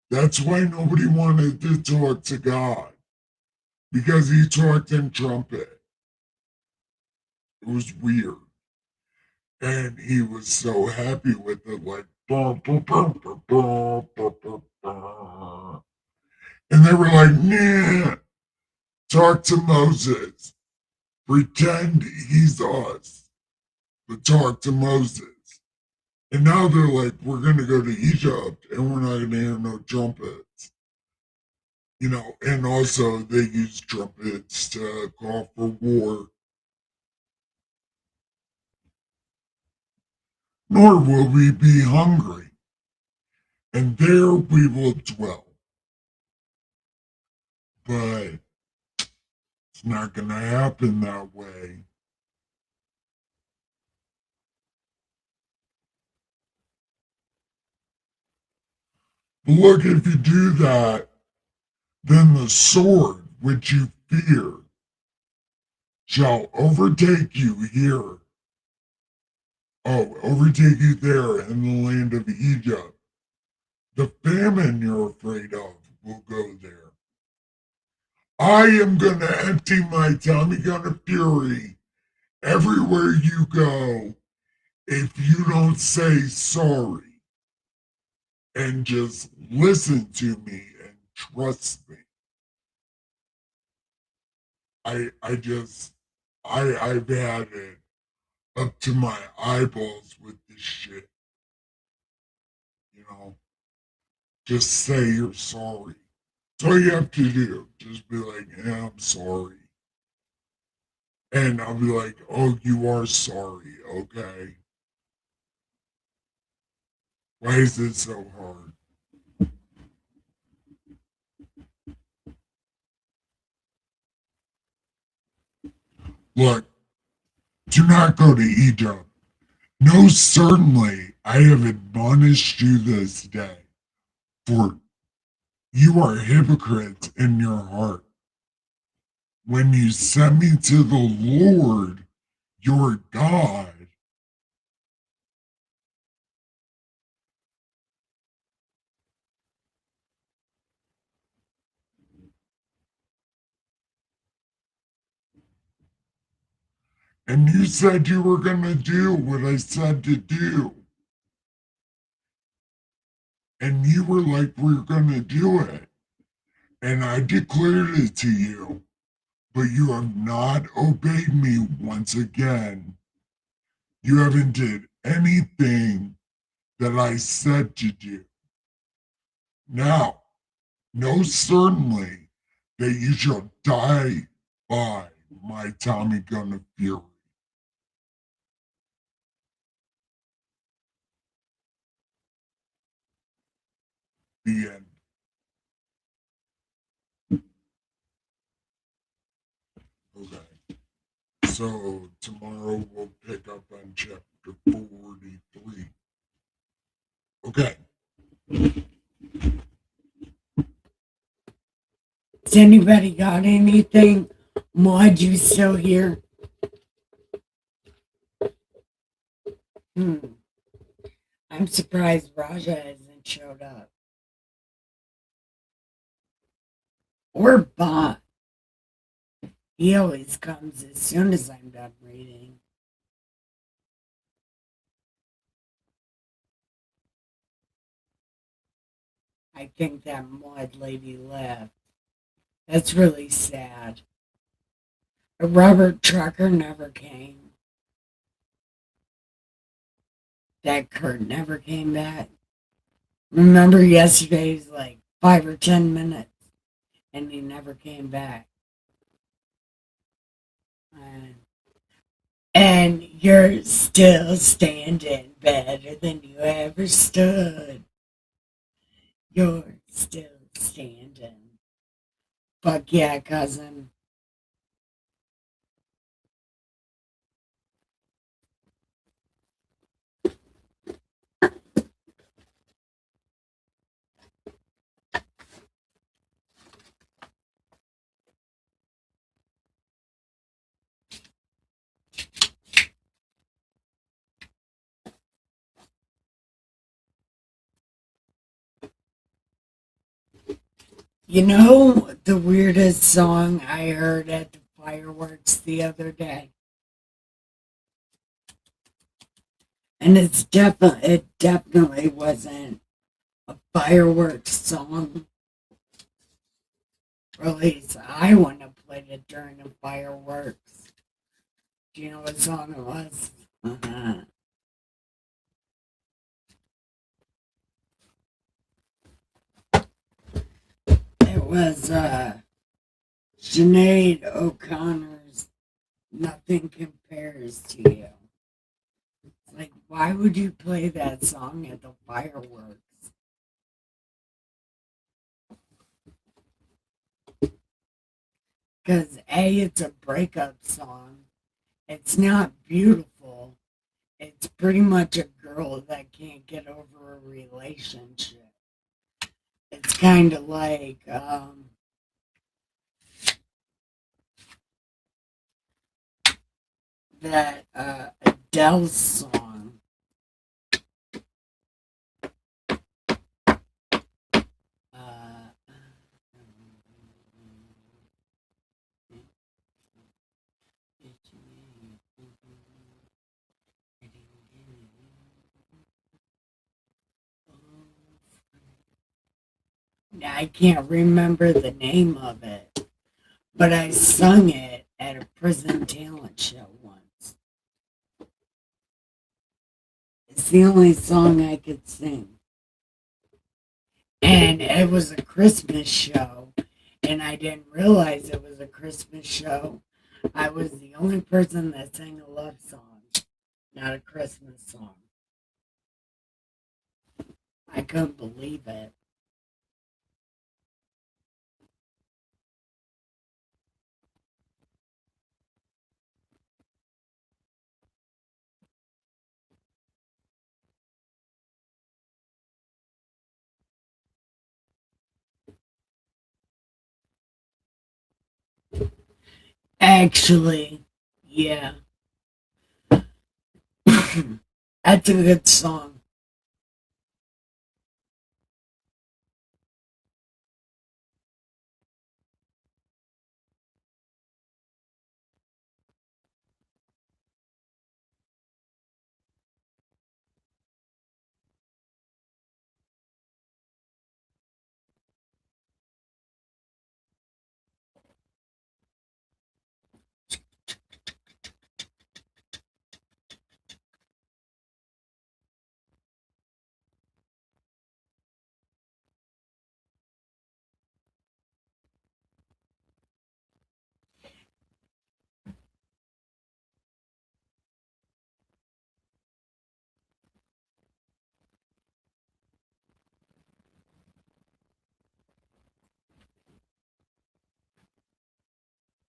That's why nobody wanted to talk to God, because he talked in trumpet. It was weird. And he was so happy with it, like, and they were like, nah, talk to Moses. Pretend he's us, but talk to Moses. And now they're like, we're going to go to Egypt and we're not going to hear no trumpets. You know, and also they use trumpets to call for war. Nor will we be hungry, and there we will dwell. But it's not going to happen that way. But look, if you do that, then the sword which you fear shall overtake you here. Oh, overtake you there in the land of Egypt. The famine you're afraid of will go there. I am going to empty my Tommy gun of fury everywhere you go if you don't say sorry and just listen to me and trust me. I've had it up to my eyeballs with this shit. You know, just say you're sorry. That's all you have to do. Just be like, yeah, I'm sorry. And I'll be like, oh, you are sorry, okay? Why is it so hard? Look, do not go to Egypt. No, certainly, I have admonished you this day, for you are hypocrites in your heart. When you sent me to the Lord, your God, and you said you were going to do what I said to do. And you were like, we're going to do it. And I declared it to you. But you have not obeyed me once again. You haven't did anything that I said to do. Now, know certainly that you shall die by my Tommy gun of fury. The end. Okay. So tomorrow we'll pick up on chapter 43. Okay. Has anybody got anything? Maud, you still here? Hmm. I'm surprised Raja hasn't showed up. Or Bot. He always comes as soon as I'm done reading. I think that Maud lady left. That's really sad. Robert Trucker never came. That Kurt never came back. Remember yesterday's like 5 or 10 minutes and he never came back. And you're still standing better than you ever stood. You're still standing. Fuck yeah, cousin. You know the weirdest song I heard at the fireworks the other day? And it definitely wasn't a fireworks song. Or at least I wouldn't have played it during the fireworks. Do you know what song it was? Uh-huh. It was Sinead O'Connor's Nothing Compares to You. Like, why would you play that song at the fireworks? Because A, it's a breakup song. It's not beautiful. It's pretty much a girl that can't get over a relationship. It's kind of like that Adele song. Uh, I can't remember the name of it, but I sung it at a prison talent show once. It's the only song I could sing. And it was a Christmas show, and I didn't realize it was a Christmas show. I was the only person that sang a love song, not a Christmas song. I couldn't believe it. Actually, yeah. That's a good song.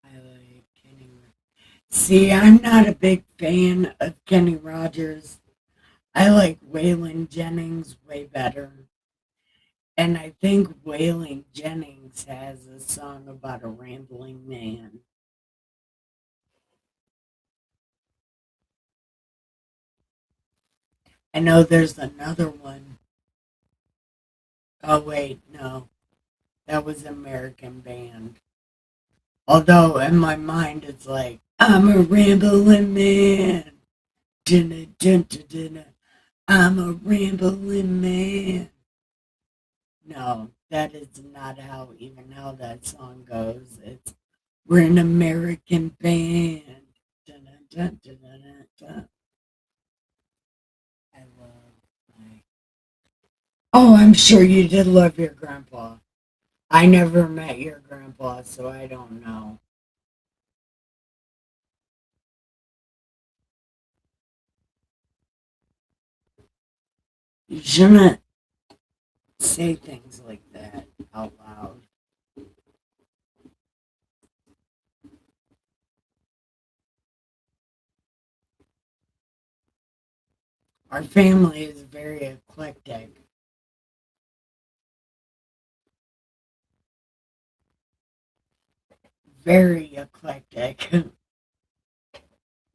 I like Kenny. See, I'm not a big fan of Kenny Rogers. I like Waylon Jennings way better. And I think Waylon Jennings has a song about a rambling man. I know there's another one. Oh, wait, no. That was American Band. Although in my mind it's like, I'm a rambling man. Dinna, dinna, dinna. I'm a rambling man. No, that is not how that song goes. It's we're an American band. Dun, dun, dun, dun, dun, dun. I love my. Oh, I'm sure you did love your grandpa. I never met your grandpa, so I don't know. You shouldn't say things like that out loud. Our family is very eclectic. Very eclectic.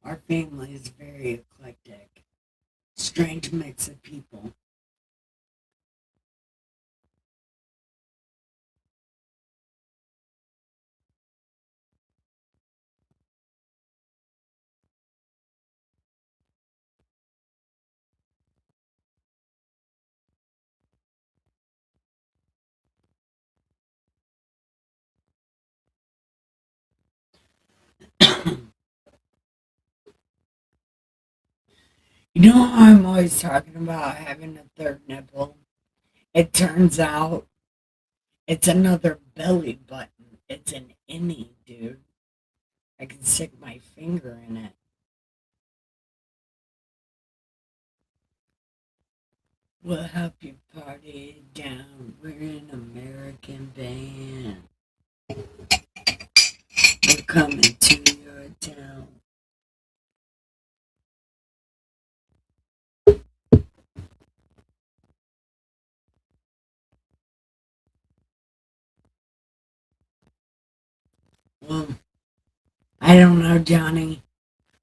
Our family is very eclectic. Strange mix of people. You know how I'm always talking about having a third nipple? It turns out it's another belly button. It's an innie, dude. I can stick my finger in it. We'll help you party it down. We're an American band. We're coming to your town. Well, I don't know, Johnny.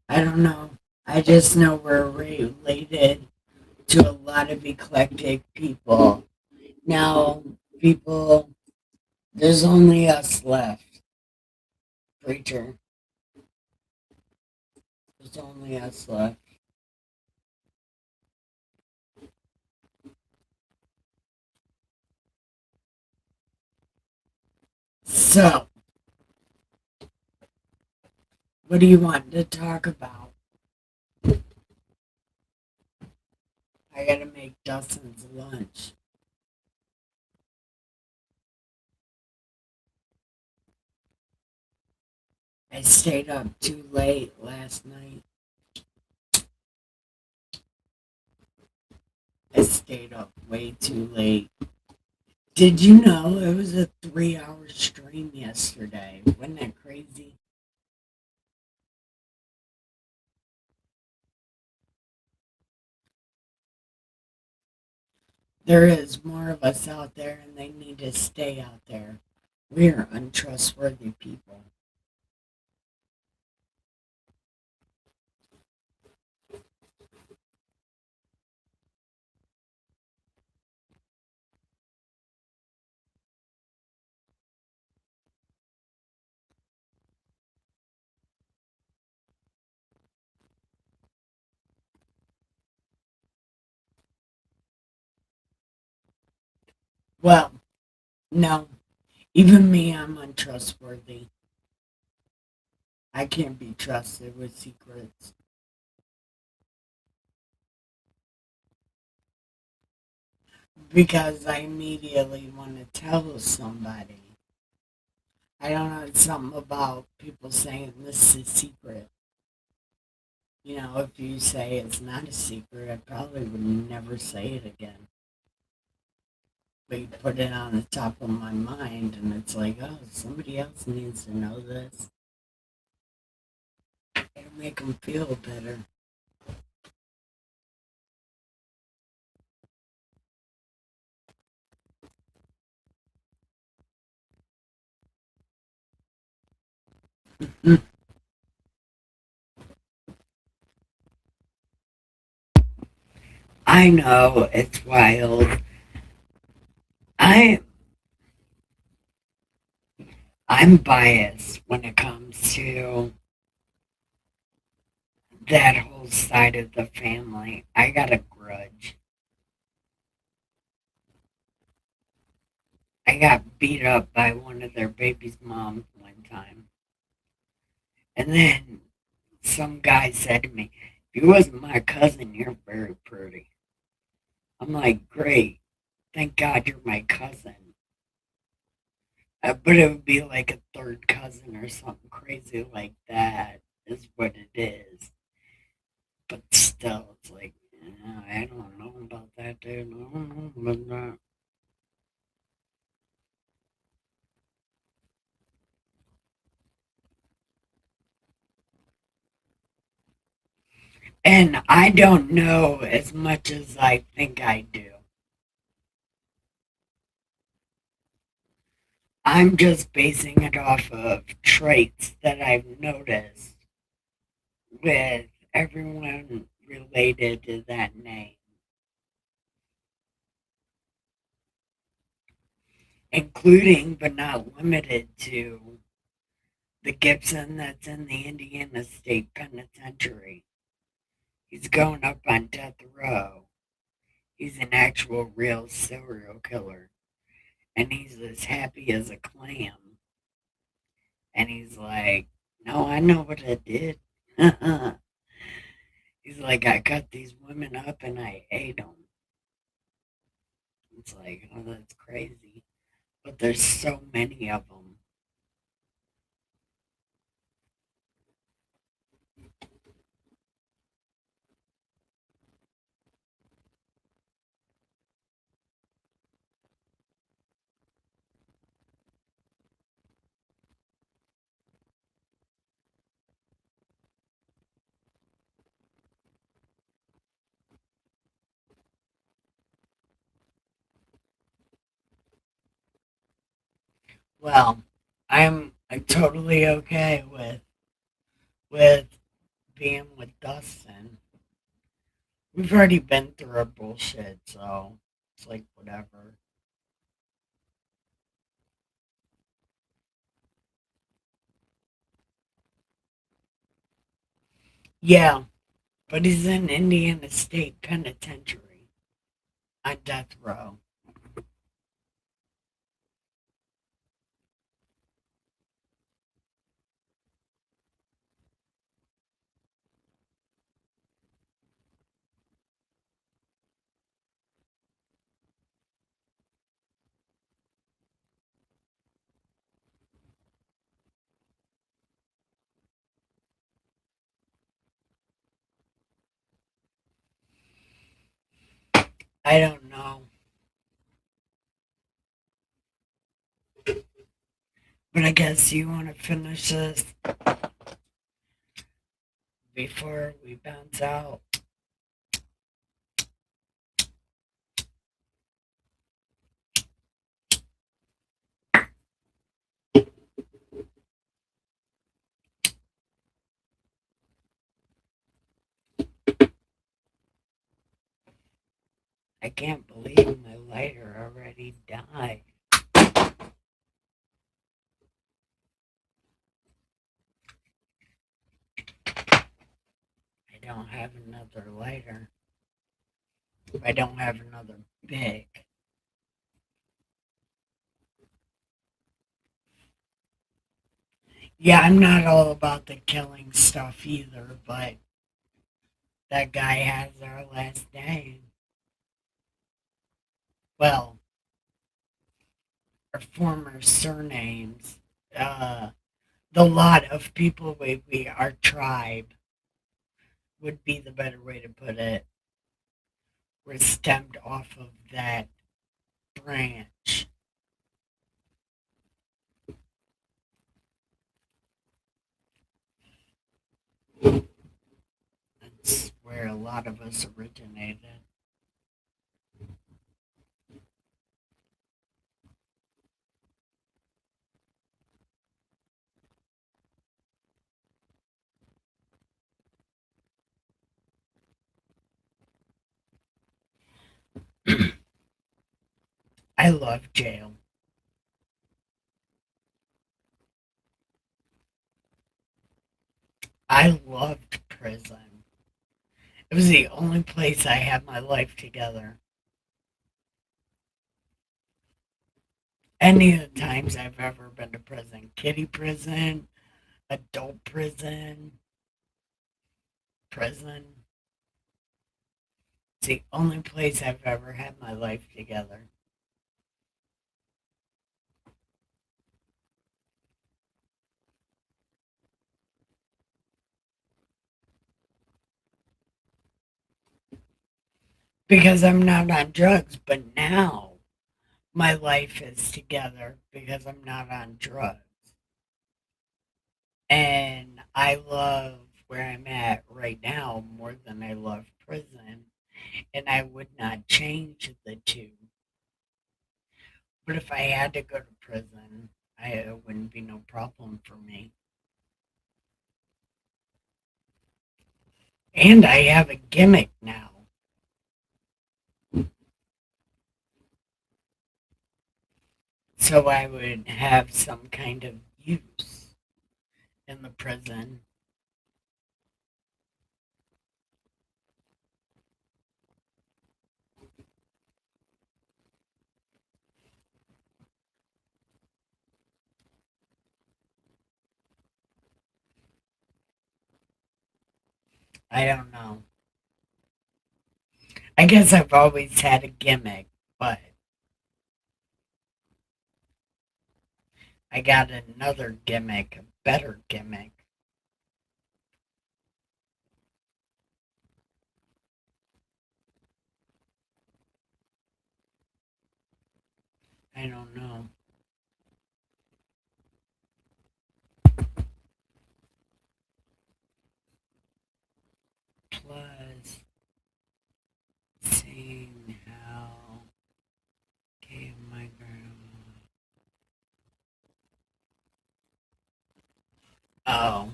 I don't know. I just know we're related to a lot of eclectic people. Now, people, there's only us left. Preacher, there's only us left. So, what do you want to talk about? I gotta make Dustin's lunch. I stayed up too late last night. I stayed up way too late. Did you know it was a 3 hour stream yesterday? Wasn't that crazy? There is more of us out there and they need to stay out there. We're untrustworthy people. Well, no, even me, I'm untrustworthy. I can't be trusted with secrets because I immediately want to tell somebody. I don't know, it's something about people saying this is a secret. You know, if you say it's not a secret, I probably would never say it again. But you put it on the top of my mind, and it's like, oh, somebody else needs to know this. It'll make them feel better. I know it's wild. I I'm biased when it comes to that whole side of the family. I got a grudge. I got beat up by one of their baby's moms one time. And then some guy said to me, if you wasn't my cousin, you're very pretty. I'm like, great. Thank God you're my cousin. But it would be like a third cousin or something crazy like that, is what it is. But still, it's like, I don't know about that, dude. I don't know about that. And I don't know as much as I think I do. I'm just basing it off of traits that I've noticed with everyone related to that name, including but not limited to the Gibson that's in the Indiana State Penitentiary. He's going up on death row. He's an actual real serial killer. And he's as happy as a clam. And he's like, no, I know what I did. He's like, I cut these women up and I ate them. It's like, oh, that's crazy. But there's so many of them. Well, I'm totally okay with being with Dustin. We've already been through our bullshit, so it's like whatever. Yeah, but he's in Indiana State Penitentiary on death row. I don't know, but I guess you want to finish this before we bounce out. I can't believe my lighter already died. I don't have another lighter. I don't have another big. Yeah, I'm not all about the killing stuff either, but that guy has our last name. Well, our former surnames. Uh, the lot of people our tribe would be the better way to put it. Were stemmed off of that branch. That's where a lot of us originated. I love jail. I loved prison. It was the only place I had my life together. Any of the times I've ever been to prison, kiddie prison, adult prison, prison, it's the only place I've ever had my life together. Because I'm not on drugs, but now my life is together because I'm not on drugs. And I love where I'm at right now more than I love prison. And I would not change the two. But if I had to go to prison, it wouldn't be no problem for me. And I have a gimmick now. So I would have some kind of use in the prison. I don't know. I guess I've always had a gimmick, but I got another gimmick, a better gimmick. I don't know. Plus, seeing how gave my grandma. Oh,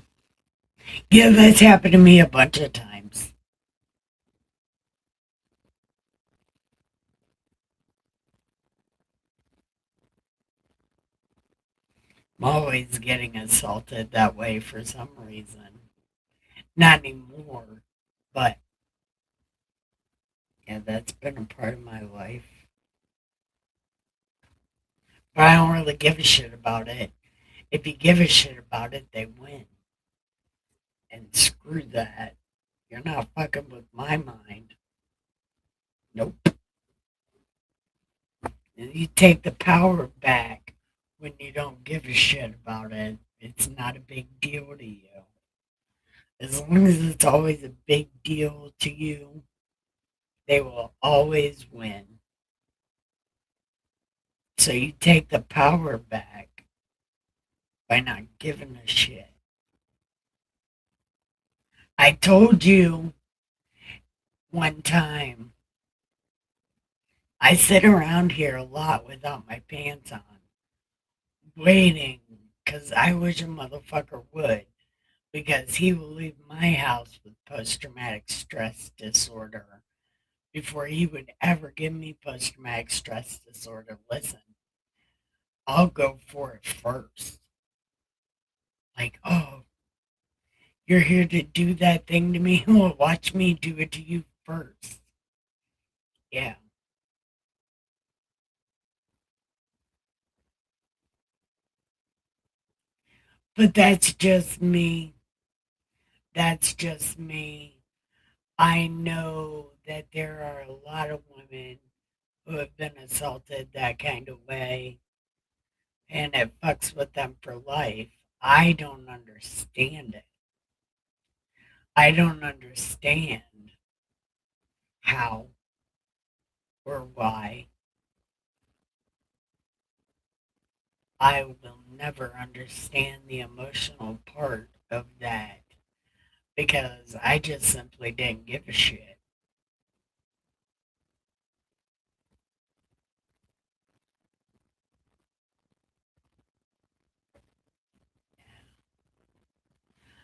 yeah, that's happened to me a bunch of times. I'm always getting assaulted that way for some reason. Not anymore, but yeah, that's been a part of my life. But I don't really give a shit about it. If you give a shit about it, they win. And screw that. You're not fucking with my mind. Nope. You take the power back when you don't give a shit about it. It's not a big deal to you. As long as it's always a big deal to you, they will always win. So you take the power back by not giving a shit. I told you one time, I sit around here a lot without my pants on, waiting, because I wish a motherfucker would, because he will leave my house with post traumatic stress disorder before he would ever give me post traumatic stress disorder. Listen, I'll go for it first. Like, oh, you're here to do that thing to me? Well, watch me do it to you first. Yeah. But that's just me. That's just me. I know that there are a lot of women who have been assaulted that kind of way, and it fucks with them for life. I don't understand it. I don't understand how or why. I will never understand the emotional part of that because I just simply didn't give a shit.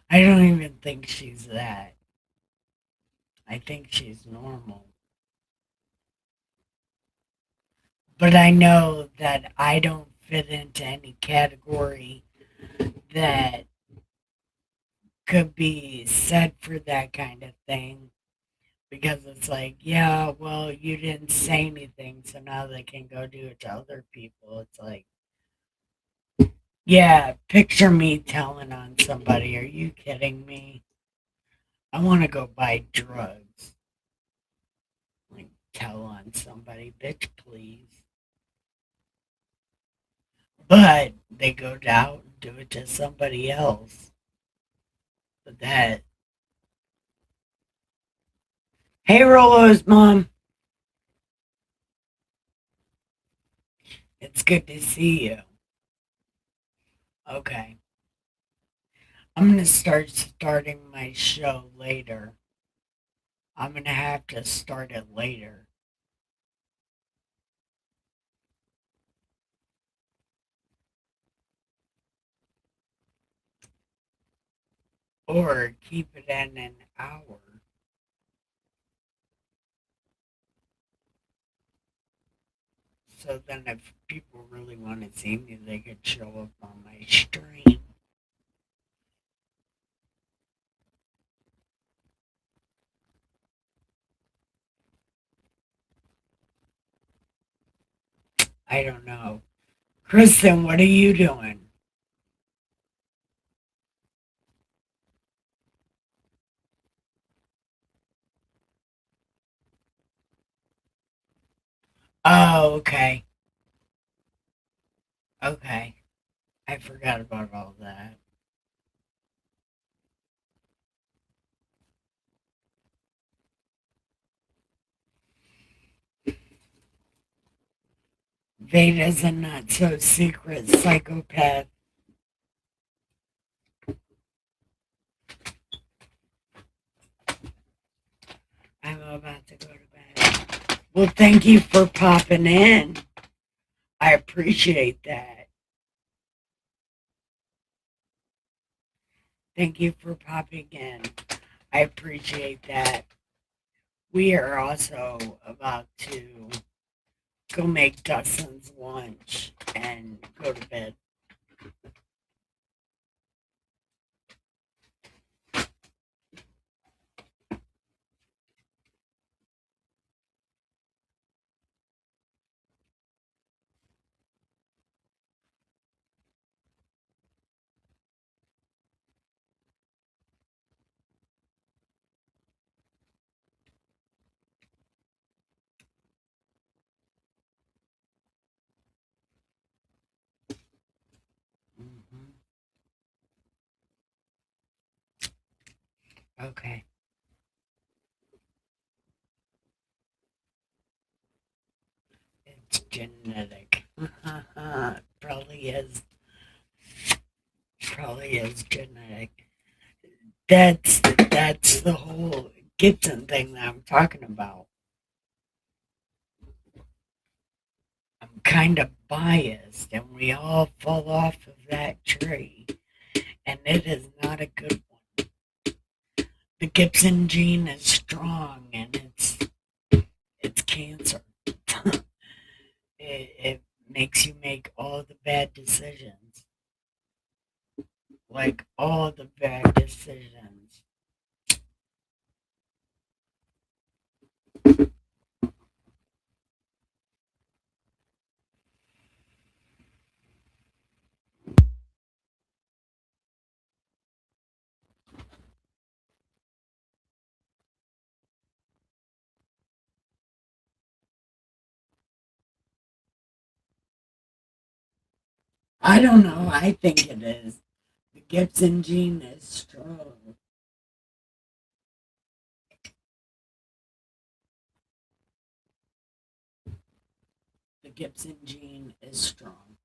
I don't even think she's that. I think she's normal. But I know that I don't fit into any category that could be said for that kind of thing because it's like, yeah, well, you didn't say anything, so now they can go do it to other people. It's like, yeah, picture me telling on somebody. Are you kidding me? I want to go buy drugs. Like, tell on somebody, bitch, please. But they go out and do it to somebody else. But that, hey, Rolo's mom, it's good to see you. Okay. I'm going to starting my show later. I'm going to have to start it later. Or keep it at an hour. So then if people really want to see me, they could show up on my stream. I don't know. Kristen, what are you doing? Oh, okay. Okay. I forgot about all that. Veda's a not so secret psychopath. I'm about to go to bed. Well, thank you for popping in. I appreciate that. Thank you for popping in. I appreciate that. We are also about to go make Dustin's lunch and go to bed. Mhm. Okay. It's genetic. Probably is. Probably is genetic. That's the whole Gibson thing that I'm talking about. I'm kind of biased, and we all fall off of that tree, and it is not a good one. The Gibson gene is strong, and it's cancer. It makes you make all the bad decisions, like all the bad decisions. I don't know. I think it is. The Gibson gene is strong. The Gibson gene is strong.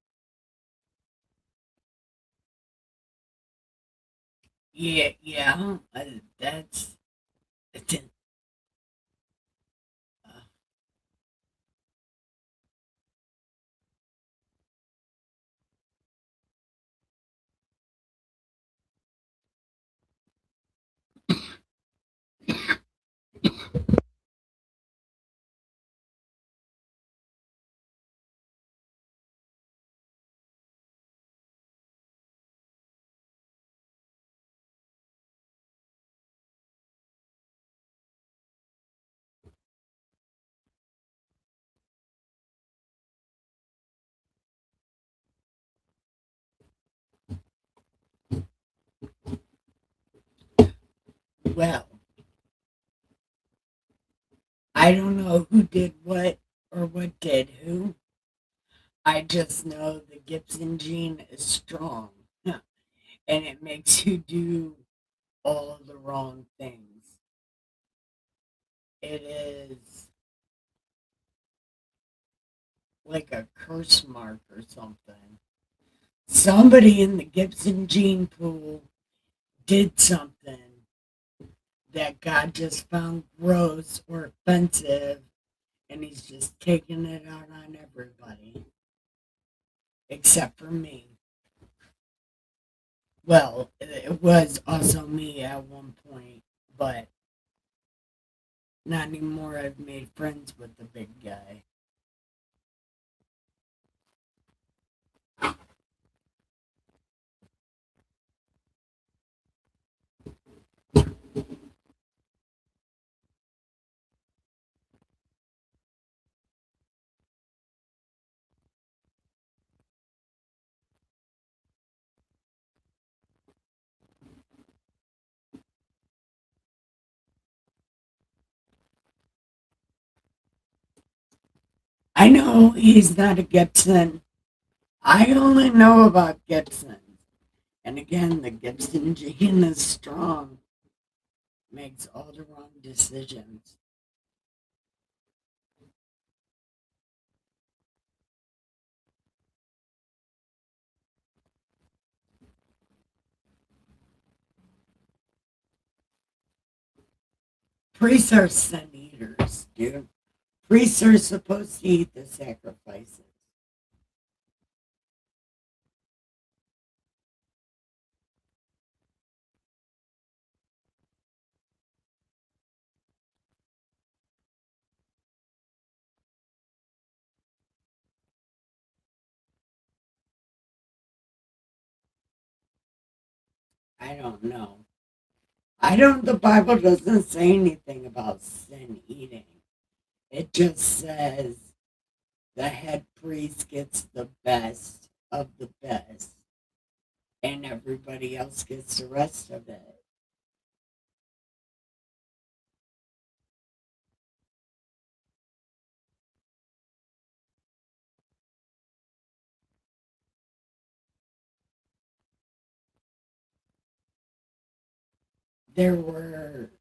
Yeah, yeah. That's it's in, uh, I don't know who did what or what did who. I just know the Gibson gene is strong and it makes you do all the wrong things. It is like a curse mark or something. Somebody in the Gibson gene pool did something that God just found gross or offensive, and he's just taking it out on everybody except for me. Well, it was also me at one point, but not anymore. I've made friends with the big guy. I know he's not a Gibson. I only know about Gibsons. And again, the Gibson gene is strong, makes all the wrong decisions. Priests are sin eaters, dude. Priests are supposed to eat the sacrifices. I don't know. I don't, the Bible doesn't say anything about sin eating. It just says the head priest gets the best of the best, and everybody else gets the rest of it. There were,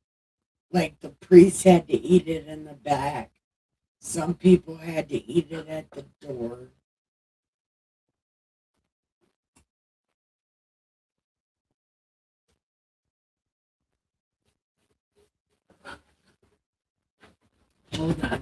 like, the priests had to eat it in the back. Some people had to eat it at the door. Hold on.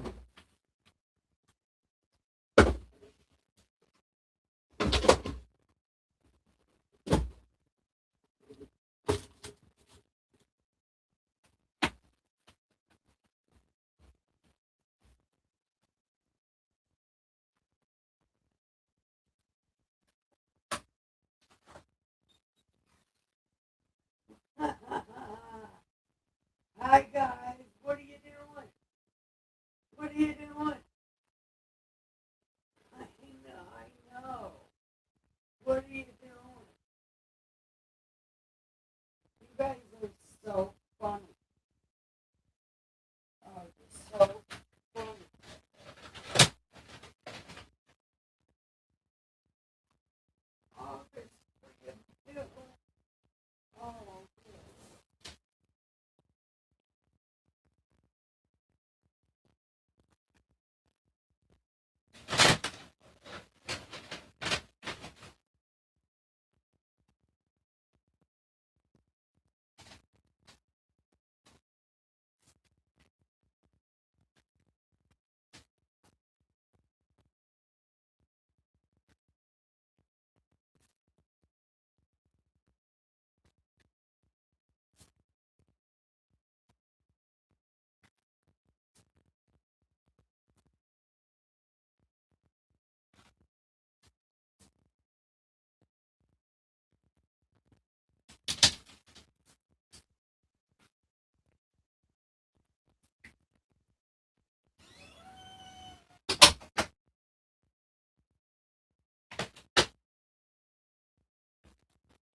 Hi guys, what are you doing? What are you doing? I know. What are you doing? You guys are so funny. Oh, you're so funny. Oh, this freaking doing. Oh,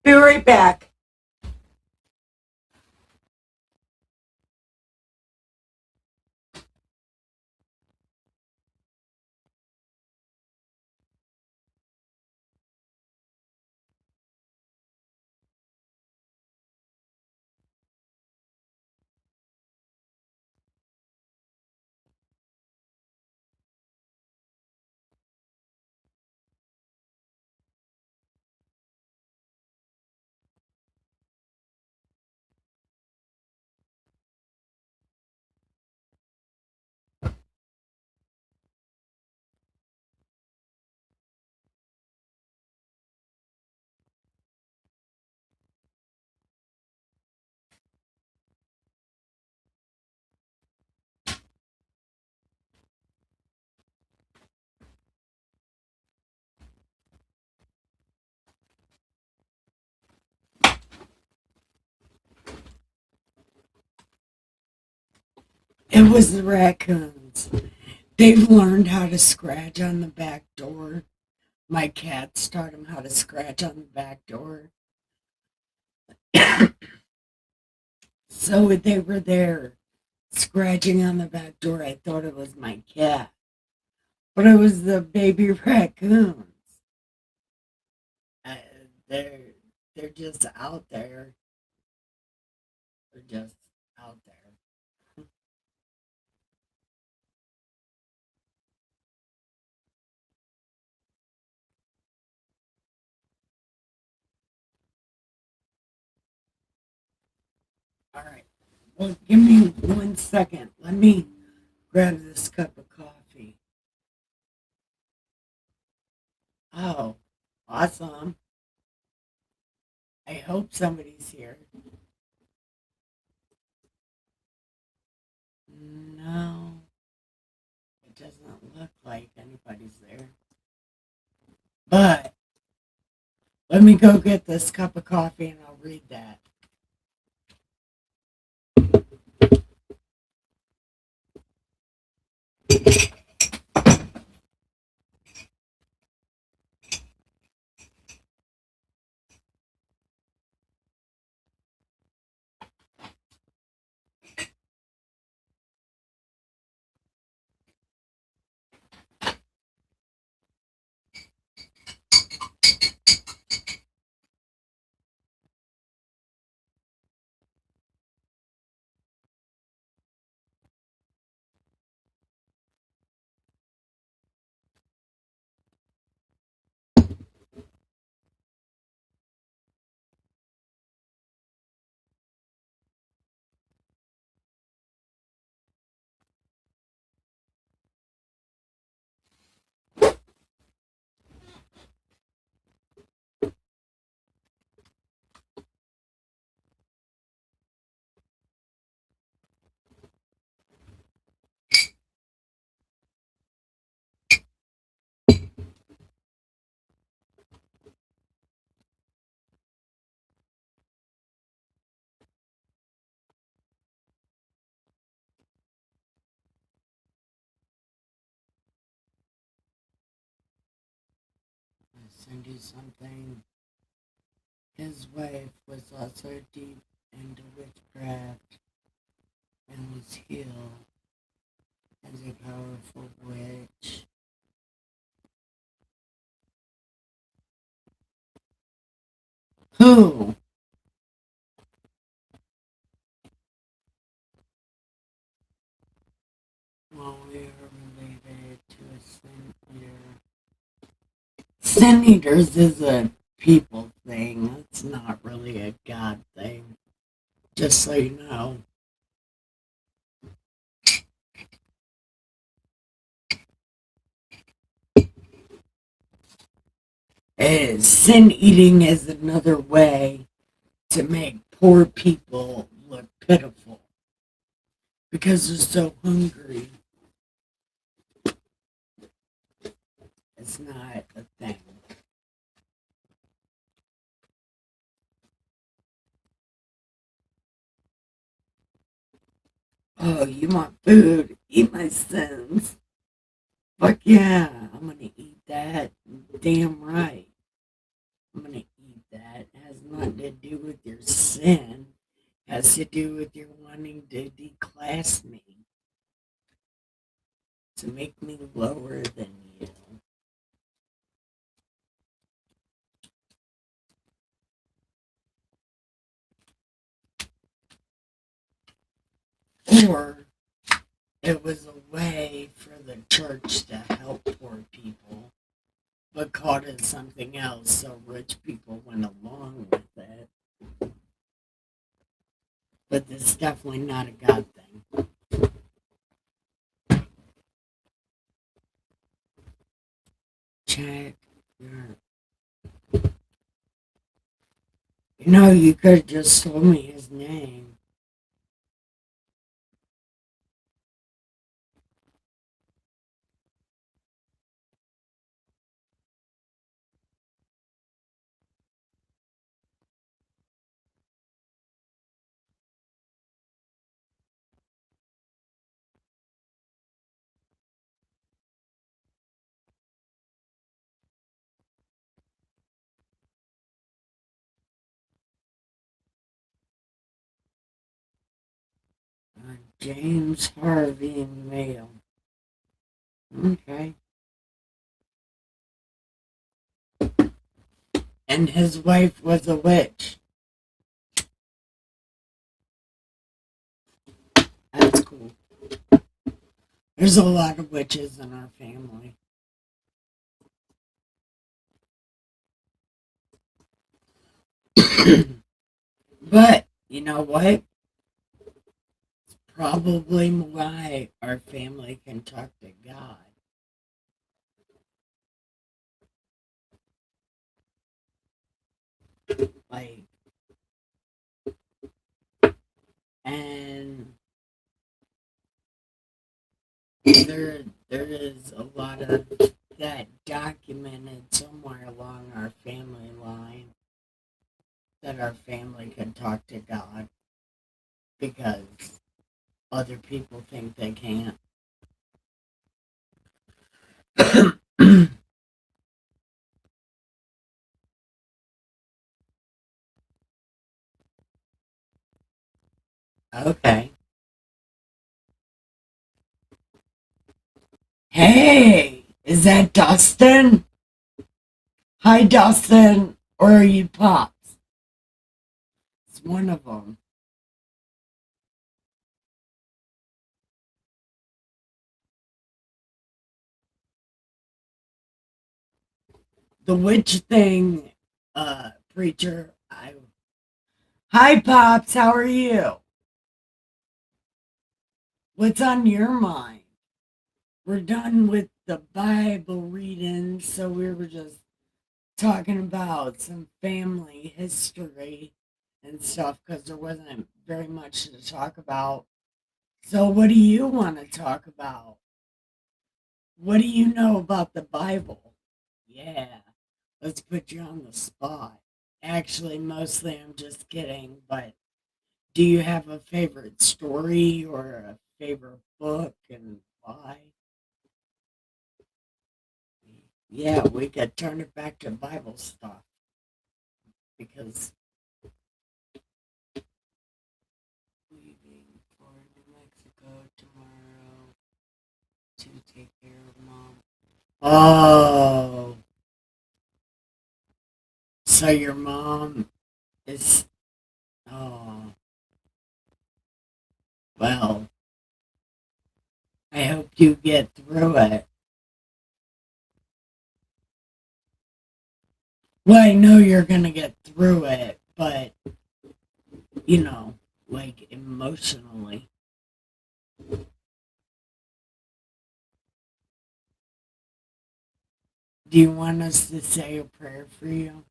be right back. It was the raccoons. They've learned how to scratch on the back door. My cats taught them how to scratch on the back door. So they were there scratching on the back door. I thought it was my cat, but it was the baby raccoons. Uh, they're they're just out there. They're just out there. All right. Well, give me 1 second. Let me grab this cup of coffee. Oh, awesome. I hope somebody's here. No, it doesn't look like anybody's there. But let me go get this cup of coffee and I'll read that. I'll send you something. His wife was also deep into witchcraft and was healed as a powerful witch. Who? Well, we are related to a sin eater. Sin eaters is a people thing. It's not really a God thing. Just so you know. Sin eating is another way to make poor people look pitiful because they're so hungry. It's not a thing. Oh, you want food? Eat my sins. Fuck yeah, I'm gonna eat that. Damn right. I'm gonna eat that. It has nothing to do with your sin. It has to do with your wanting to declass me. To make me lower than you. Or it was a way for the church to help poor people, but called it something else, so rich people went along with it. But it's definitely not a God thing. Check your. You know, you could have just told me his name. James Harvey Mail. Okay. And his wife was a witch. That's cool. There's a lot of witches in our family. But you know what? Probably why our family can talk to God. Like, and there is a lot of that documented somewhere along our family line that our family can talk to God because other people think they can't. Okay. Hey, is that Dustin? Hi, Dustin. Or are you Pops? It's one of them. The witch thing, preacher. Hi, Pops. How are you? What's on your mind? We're done with the Bible reading, so we were just talking about some family history and stuff because there wasn't very much to talk about. So, what do you want to talk about? What do you know about the Bible? Yeah, let's put you on the spot. Actually, mostly I'm just kidding, but do you have a favorite story or a favorite book and why? Yeah, we could turn it back to Bible stuff because leaving for New Mexico tomorrow to take care of mom. Oh, so your mom is. Oh, well, I hope you get through it. Well, I know you're gonna get through it, but like emotionally. Do you want us to say a prayer for you?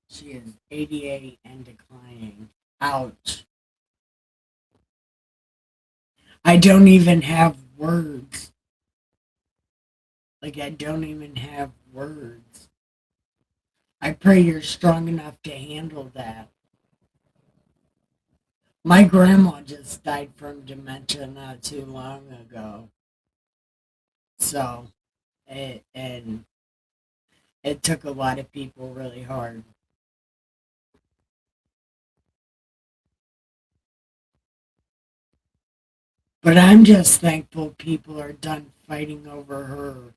She is 88 and declining. Ouch. I don't even have words. Like, I don't even have words. I pray you're strong enough to handle that. My grandma just died from dementia not too long ago. So, and it took a lot of people really hard. But I'm just thankful people are done fighting over her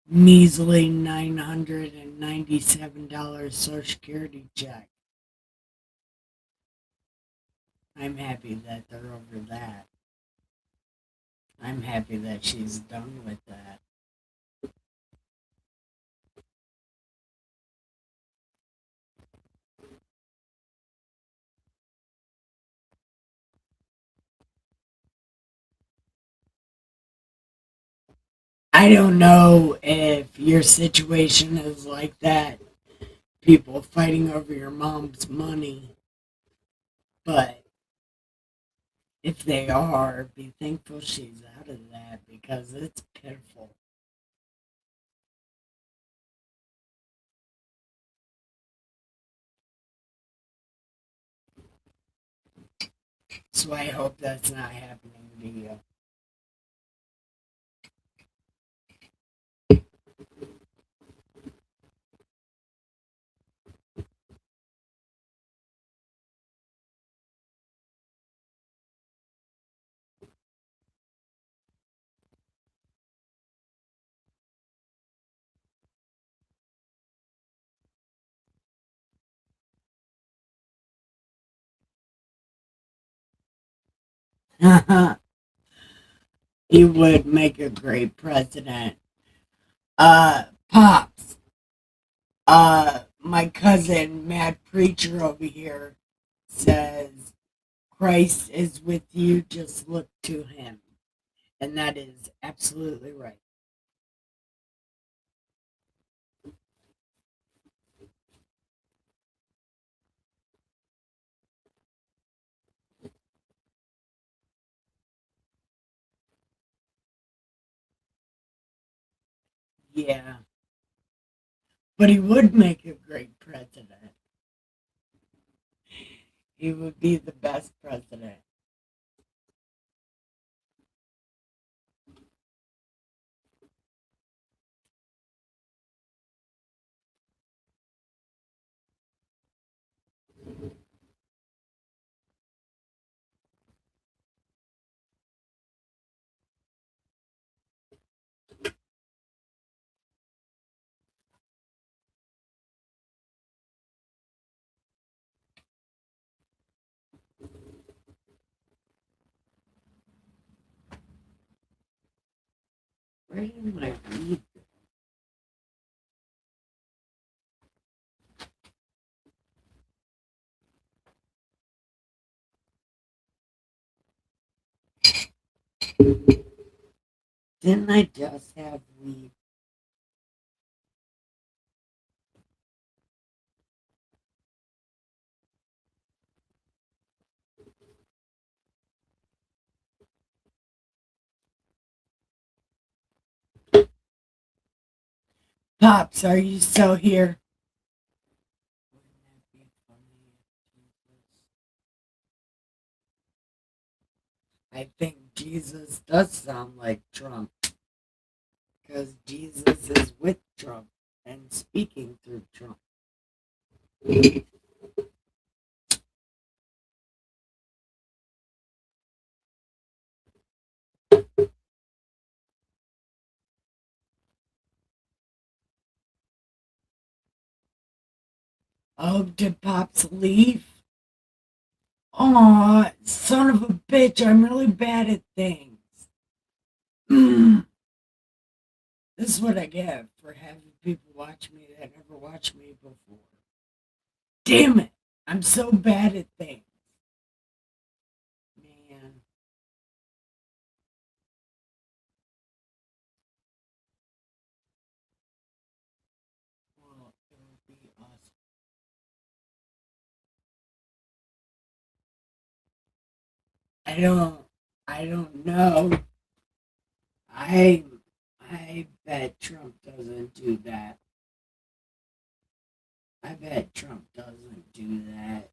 measly $997 Social Security check. I'm happy that they're over that. I'm happy that she's done with that. I don't know if your situation is like that, people fighting over your mom's money, but if they are, be thankful she's out of that because it's pitiful. So I hope that's not happening to you. He would make a great president. Pops, my cousin, Mad Preacher over here, says, Christ is with you, just look to him. And that is absolutely right. Yeah. But he would make a great president. He would be the best president. Where did my read? Didn't I just have weed? Pops, are you still here? I think Jesus does sound like Trump because Jesus is with Trump and speaking through Trump. Oh, did Pops leave? Aw, son of a bitch, I'm really bad at things. This is what I get for having people watch me that never watched me before. Damn it, I'm so bad at things. Man. Well, it would be awesome. I don't I don't know. I I bet Trump doesn't do that. I bet Trump doesn't do that.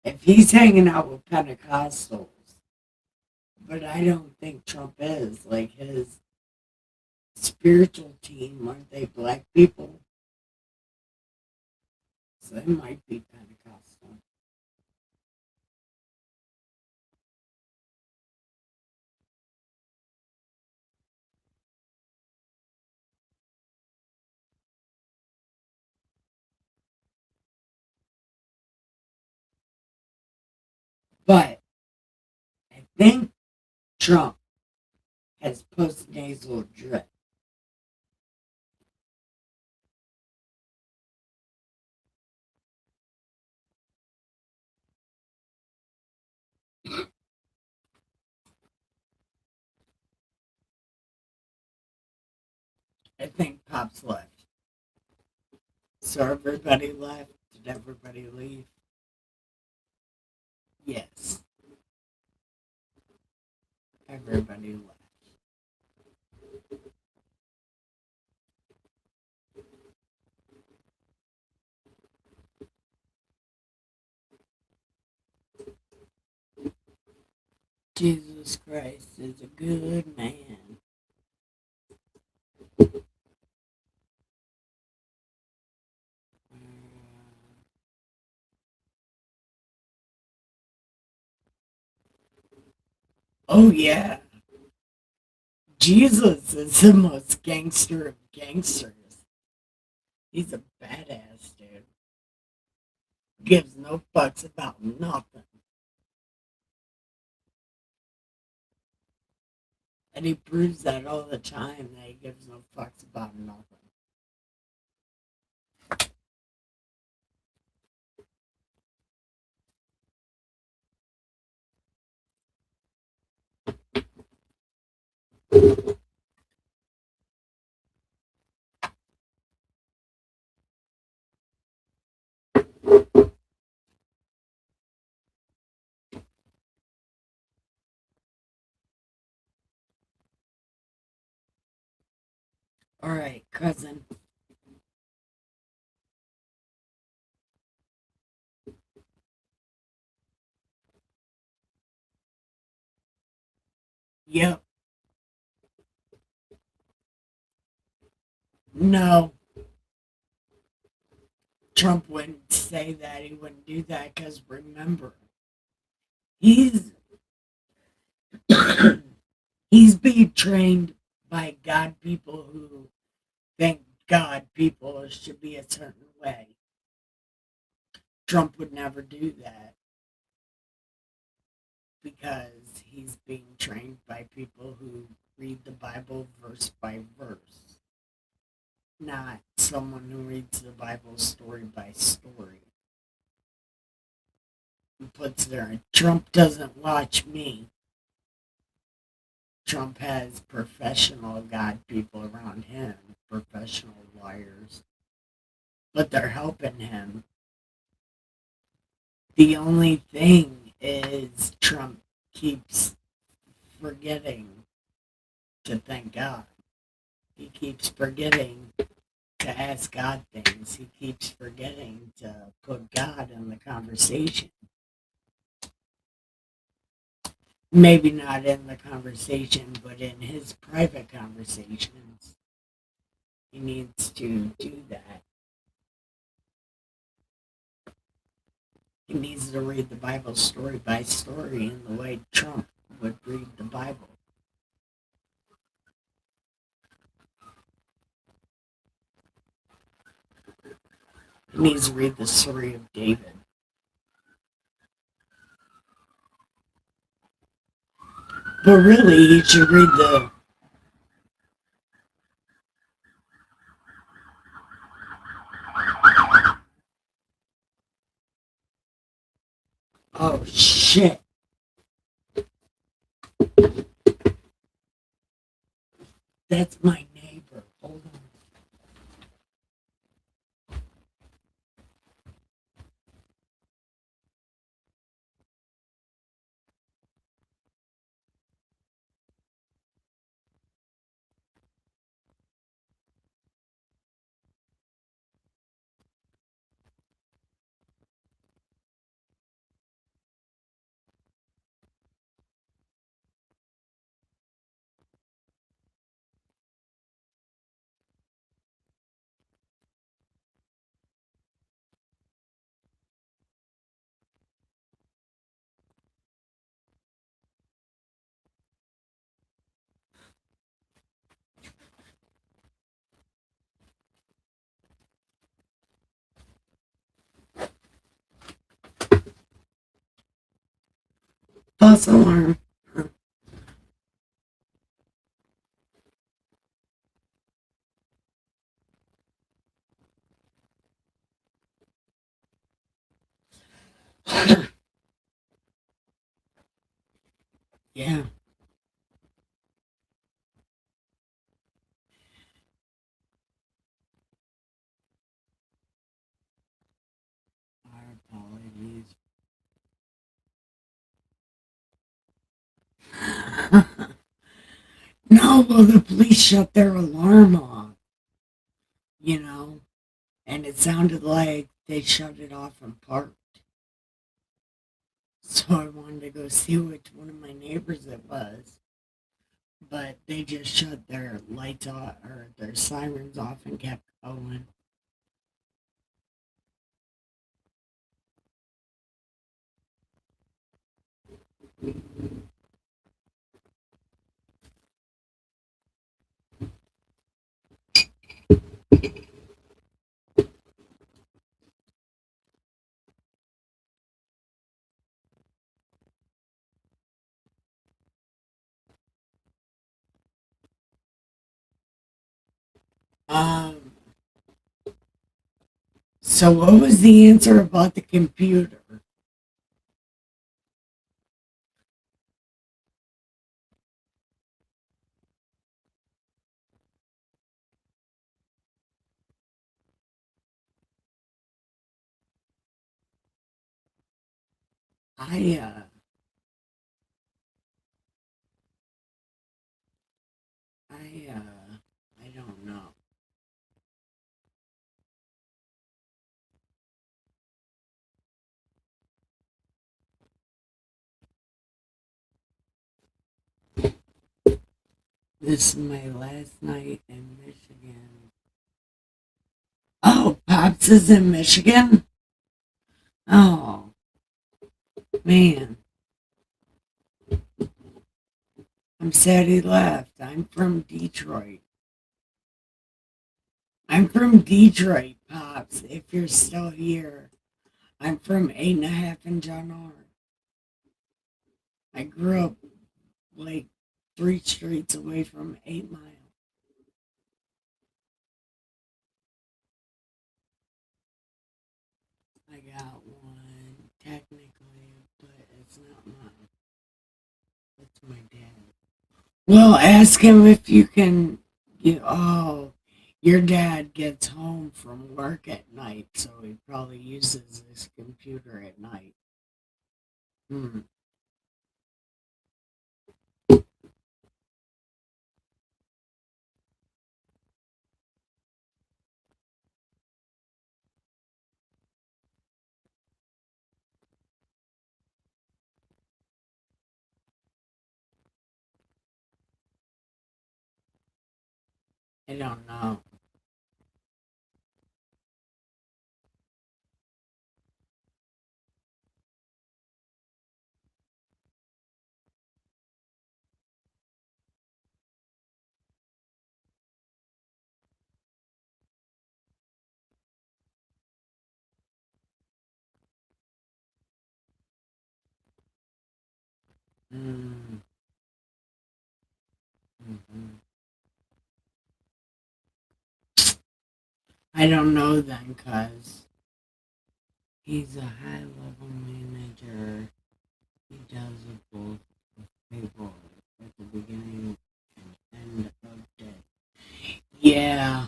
If he's hanging out with Pentecostals, but I don't think Trump is. Like his spiritual team, aren't they black people? So they might be Pentecostal. But I think Trump has post-nasal drip. I think Pops left. So everybody left. Did everybody leave? Yes. Everybody left. Jesus Christ is a good man. Oh, yeah. Jesus is the most gangster of gangsters. He's a badass, dude. Gives no fucks about nothing. And he proves that all the time that he gives no fucks about nothing. All right, cousin. Yep. No. Trump wouldn't say that. He wouldn't do that because remember, he's he's being trained by God people who think God people should be a certain way. Trump would never do that because he's being trained by people who read the Bible verse by verse, not someone who reads the Bible story by story. Who puts there, Trump doesn't watch me. Trump has professional God people around him, professional liars, but they're helping him. The only thing is Trump keeps forgetting to thank God. He keeps forgetting to ask God things. He keeps forgetting to put God in the conversation. Maybe not in the conversation, but in his private conversations. He needs to do that. He needs to read the Bible story by story in the way Trump would read the Bible. He needs to read the story of David. But really, he should read the... Oh, shit. That's my neighbor. Hold on. False alarm. Yeah. Our apologies. No, well, the police shut their alarm off, you know, and it sounded like they shut it off and parked. So I wanted to go see which one of my neighbors it was. But they just shut their lights off or their sirens off and kept going. Um, so what was the answer about the computer? I uh I don't know. This is my last night in Michigan. Oh, Pops is in Michigan? Oh, man. I'm sad he left. I'm from Detroit. I'm from Detroit, Pops, if you're still here. I'm from 8.5 in John R. I grew up like 3 streets away from 8 Mile. I got one, technically, but it's not mine. It's my dad. Well, ask him if you can get. Oh, your dad gets home from work at night, so he probably uses his computer at night. Hmm. I don't know. Hmm. Mhm. I don't know then, cause he's a high-level manager. He does it both people at the beginning and end of day. Yeah,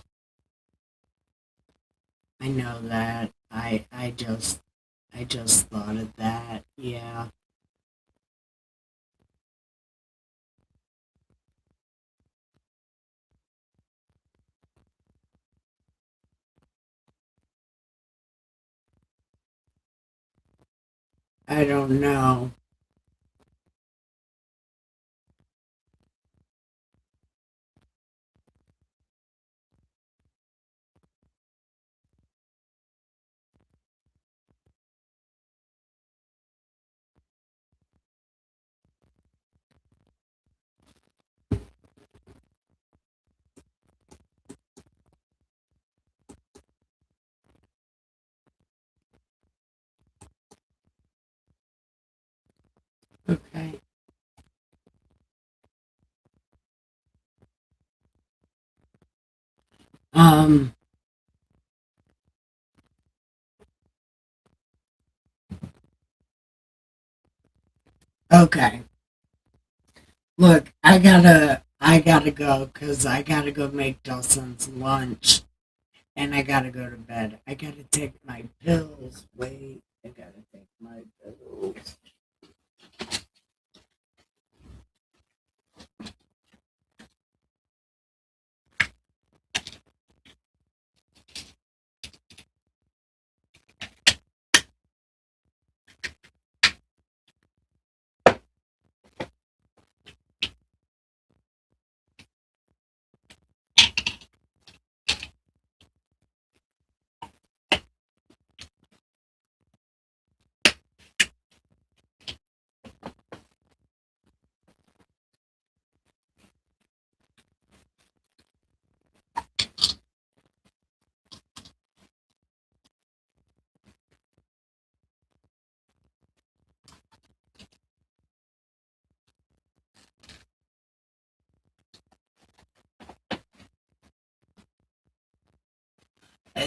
I know that. I just thought of that. Yeah. I don't know. Okay. Um. Okay. Look, I gotta go because I gotta go make Dawson's lunch, and I gotta go to bed. I gotta take my pills. Wait, I gotta take my pills.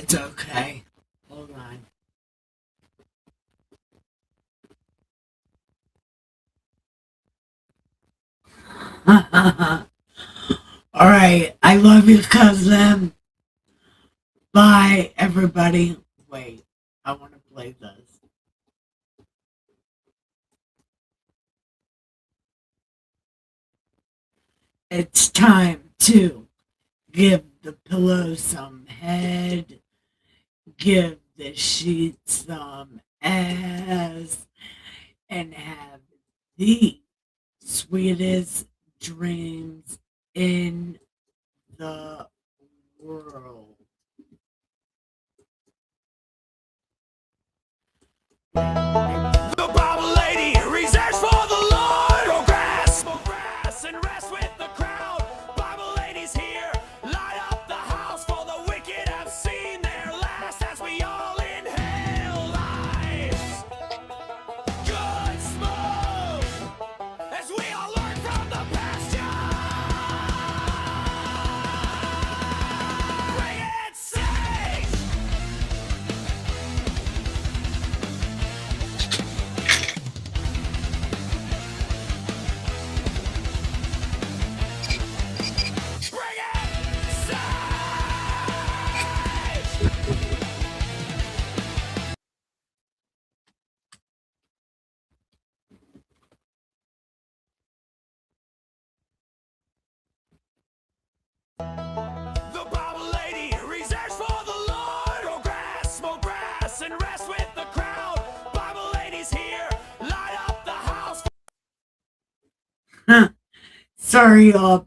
It's okay. Hold on. All right. I love you, cousin. Bye, everybody. Wait, I want to play this. It's time to give the pillow some head, give the sheets some ass, and have the sweetest dreams in the world. The Bible lady reserves for the Lord. Oh, grass and rest with the crowd. Bible ladies here, light up the house. For the wicked have seen their last as we all inhale life. Good smooth as we all learn from the pasture. Bring it safe. Bring it safe. The Bible lady reserves for the Lord. Oh, grass, smoke grass, and rest with the crowd. Bible ladies here, light up the house. Sorry, y'all.